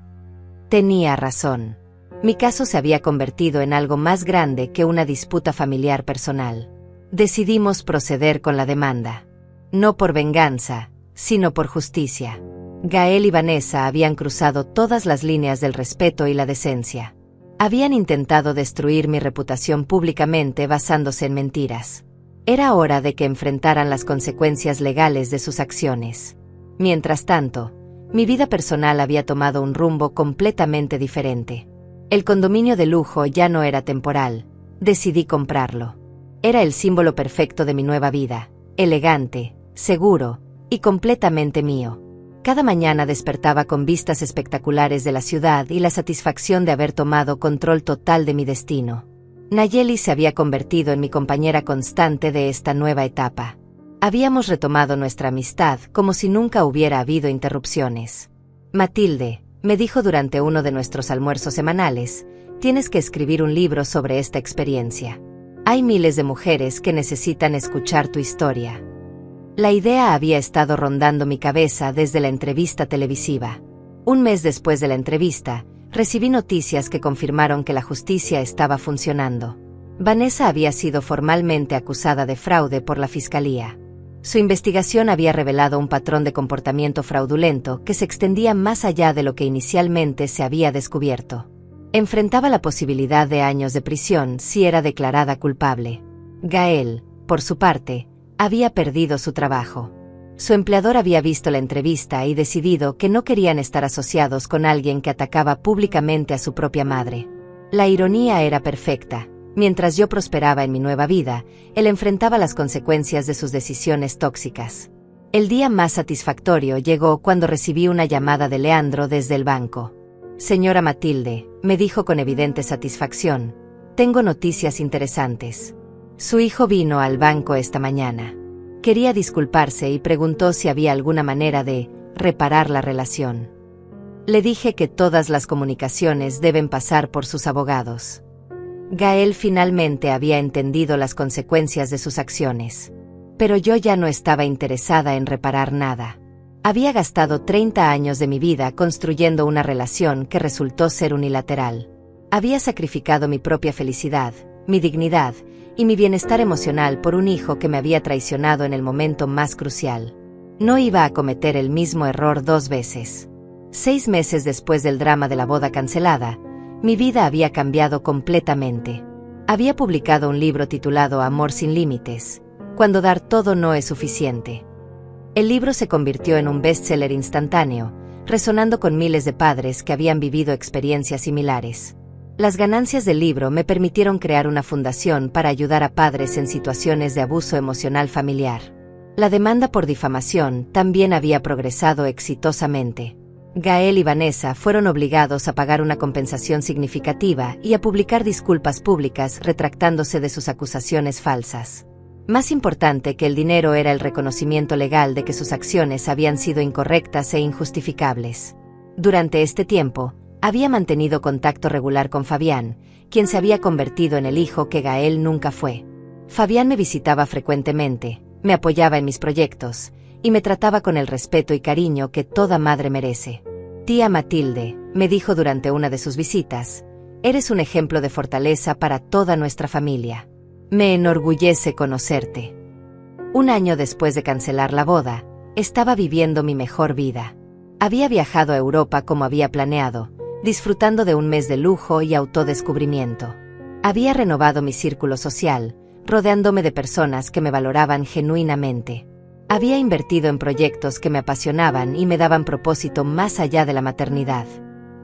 Tenía razón. Mi caso se había convertido en algo más grande que una disputa familiar personal. Decidimos proceder con la demanda. No por venganza, sino por justicia. Gael y Vanessa habían cruzado todas las líneas del respeto y la decencia. Habían intentado destruir mi reputación públicamente basándose en mentiras. Era hora de que enfrentaran las consecuencias legales de sus acciones. Mientras tanto, mi vida personal había tomado un rumbo completamente diferente. El condominio de lujo ya no era temporal. Decidí comprarlo. Era el símbolo perfecto de mi nueva vida, elegante, seguro y completamente mío. Cada mañana despertaba con vistas espectaculares de la ciudad y la satisfacción de haber tomado control total de mi destino. Nayeli se había convertido en mi compañera constante de esta nueva etapa. Habíamos retomado nuestra amistad como si nunca hubiera habido interrupciones. Matilde, me dijo durante uno de nuestros almuerzos semanales, tienes que escribir un libro sobre esta experiencia. Hay miles de mujeres que necesitan escuchar tu historia. La idea había estado rondando mi cabeza desde la entrevista televisiva. Un mes después de la entrevista, recibí noticias que confirmaron que la justicia estaba funcionando. Vanessa había sido formalmente acusada de fraude por la fiscalía. Su investigación había revelado un patrón de comportamiento fraudulento que se extendía más allá de lo que inicialmente se había descubierto. Enfrentaba la posibilidad de años de prisión si era declarada culpable. Gael, por su parte, había perdido su trabajo. Su empleador había visto la entrevista y decidido que no querían estar asociados con alguien que atacaba públicamente a su propia madre. La ironía era perfecta. Mientras yo prosperaba en mi nueva vida, él enfrentaba las consecuencias de sus decisiones tóxicas. El día más satisfactorio llegó cuando recibí una llamada de Leandro desde el banco. Señora Matilde, me dijo con evidente satisfacción, tengo noticias interesantes. Su hijo vino al banco esta mañana. Quería disculparse y preguntó si había alguna manera de reparar la relación. Le dije que todas las comunicaciones deben pasar por sus abogados. Gael finalmente había entendido las consecuencias de sus acciones. Pero yo ya no estaba interesada en reparar nada. Había gastado 30 años de mi vida construyendo una relación que resultó ser unilateral. Había sacrificado mi propia felicidad, mi dignidad y mi bienestar emocional por un hijo que me había traicionado en el momento más crucial. No iba a cometer el mismo error 2 veces. 6 meses después del drama de la boda cancelada, mi vida había cambiado completamente. Había publicado un libro titulado Amor sin límites, cuando dar todo no es suficiente. El libro se convirtió en un bestseller instantáneo, resonando con miles de padres que habían vivido experiencias similares. Las ganancias del libro me permitieron crear una fundación para ayudar a padres en situaciones de abuso emocional familiar. La demanda por difamación también había progresado exitosamente. Gael y Vanessa fueron obligados a pagar una compensación significativa y a publicar disculpas públicas retractándose de sus acusaciones falsas. Más importante que el dinero era el reconocimiento legal de que sus acciones habían sido incorrectas e injustificables. Durante este tiempo, había mantenido contacto regular con Fabián, quien se había convertido en el hijo que Gael nunca fue. Fabián me visitaba frecuentemente, me apoyaba en mis proyectos, y me trataba con el respeto y cariño que toda madre merece. Tía Matilde, me dijo durante una de sus visitas, eres un ejemplo de fortaleza para toda nuestra familia. Me enorgullece conocerte. Un año después de cancelar la boda, estaba viviendo mi mejor vida. Había viajado a Europa como había planeado, disfrutando de un mes de lujo y autodescubrimiento. Había renovado mi círculo social, rodeándome de personas que me valoraban genuinamente. Había invertido en proyectos que me apasionaban y me daban propósito más allá de la maternidad.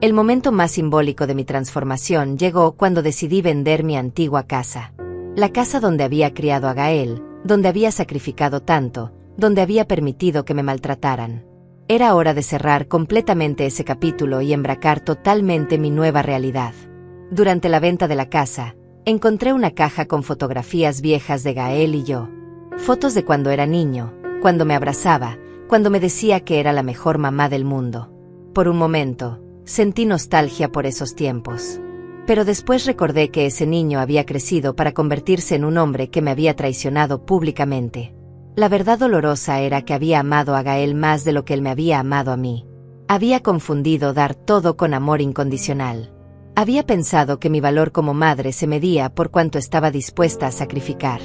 El momento más simbólico de mi transformación llegó cuando decidí vender mi antigua casa. La casa donde había criado a Gael, donde había sacrificado tanto, donde había permitido que me maltrataran. Era hora de cerrar completamente ese capítulo y embracar totalmente mi nueva realidad. Durante la venta de la casa, encontré una caja con fotografías viejas de Gael y yo. Fotos de cuando era niño, cuando me abrazaba, cuando me decía que era la mejor mamá del mundo. Por un momento, sentí nostalgia por esos tiempos. Pero después recordé que ese niño había crecido para convertirse en un hombre que me había traicionado públicamente. La verdad dolorosa era que había amado a Gael más de lo que él me había amado a mí. Había confundido dar todo con amor incondicional. Había pensado que mi valor como madre se medía por cuánto estaba dispuesta a sacrificar.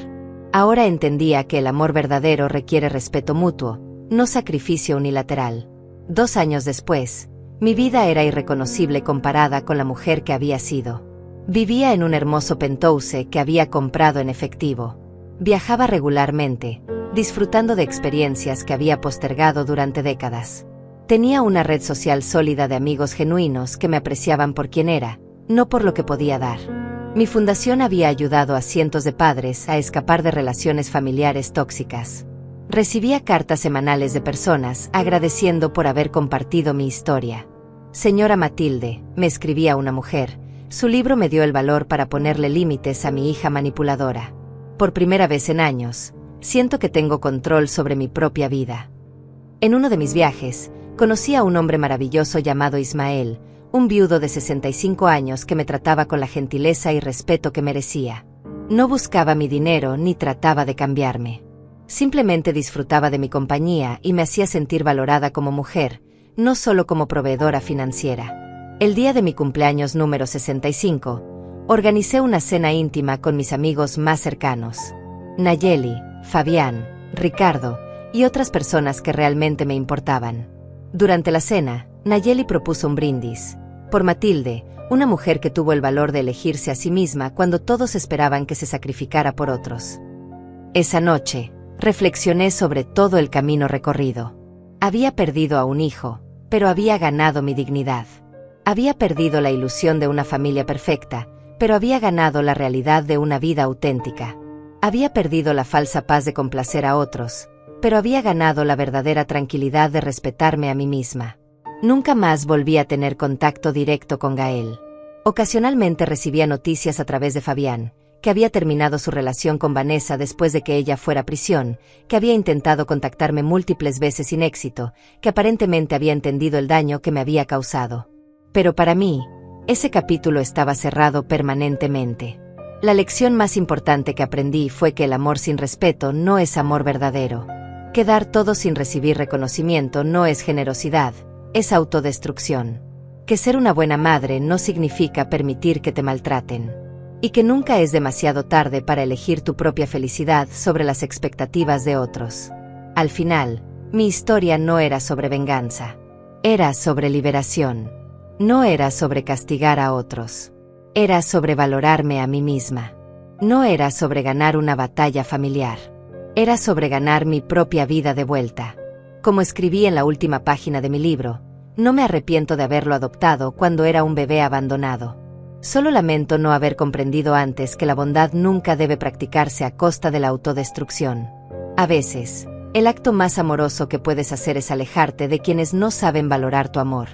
Ahora entendía que el amor verdadero requiere respeto mutuo, no sacrificio unilateral. 2 años después, mi vida era irreconocible comparada con la mujer que había sido. Vivía en un hermoso penthouse que había comprado en efectivo. Viajaba regularmente, disfrutando de experiencias que había postergado durante décadas. Tenía una red social sólida de amigos genuinos que me apreciaban por quien era, no por lo que podía dar. Mi fundación había ayudado a cientos de padres a escapar de relaciones familiares tóxicas. Recibía cartas semanales de personas agradeciendo por haber compartido mi historia. Señora Matilde, me escribía una mujer, su libro me dio el valor para ponerle límites a mi hija manipuladora. Por primera vez en años, siento que tengo control sobre mi propia vida. En uno de mis viajes, conocí a un hombre maravilloso llamado Ismael, un viudo de 65 años que me trataba con la gentileza y respeto que merecía. No buscaba mi dinero ni trataba de cambiarme. Simplemente disfrutaba de mi compañía y me hacía sentir valorada como mujer, no solo como proveedora financiera. El día de mi cumpleaños número 65, organicé una cena íntima con mis amigos más cercanos. Nayeli, Fabián, Ricardo y otras personas que realmente me importaban. Durante la cena, Nayeli propuso un brindis. Por Matilde, una mujer que tuvo el valor de elegirse a sí misma cuando todos esperaban que se sacrificara por otros. Esa noche, reflexioné sobre todo el camino recorrido. Había perdido a un hijo, pero había ganado mi dignidad. Había perdido la ilusión de una familia perfecta, pero había ganado la realidad de una vida auténtica. Había perdido la falsa paz de complacer a otros, pero había ganado la verdadera tranquilidad de respetarme a mí misma. Nunca más volví a tener contacto directo con Gael. Ocasionalmente recibía noticias a través de Fabián, que había terminado su relación con Vanessa después de que ella fuera a prisión, que había intentado contactarme múltiples veces sin éxito, que aparentemente había entendido el daño que me había causado. Pero para mí, ese capítulo estaba cerrado permanentemente. La lección más importante que aprendí fue que el amor sin respeto no es amor verdadero. Que dar todo sin recibir reconocimiento no es generosidad, es autodestrucción. Que ser una buena madre no significa permitir que te maltraten. Y que nunca es demasiado tarde para elegir tu propia felicidad sobre las expectativas de otros. Al final, mi historia no era sobre venganza. Era sobre liberación. No era sobre castigar a otros. Era sobre valorarme a mí misma. No era sobre ganar una batalla familiar. Era sobre ganar mi propia vida de vuelta. Como escribí en la última página de mi libro, no me arrepiento de haberlo adoptado cuando era un bebé abandonado. Solo lamento no haber comprendido antes que la bondad nunca debe practicarse a costa de la autodestrucción. A veces, el acto más amoroso que puedes hacer es alejarte de quienes no saben valorar tu amor.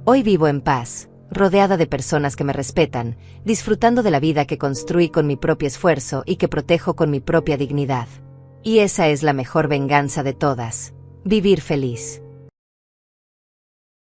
Hoy vivo en paz, rodeada de personas que me respetan, disfrutando de la vida que construí con mi propio esfuerzo y que protejo con mi propia dignidad. Y esa es la mejor venganza de todas: vivir feliz.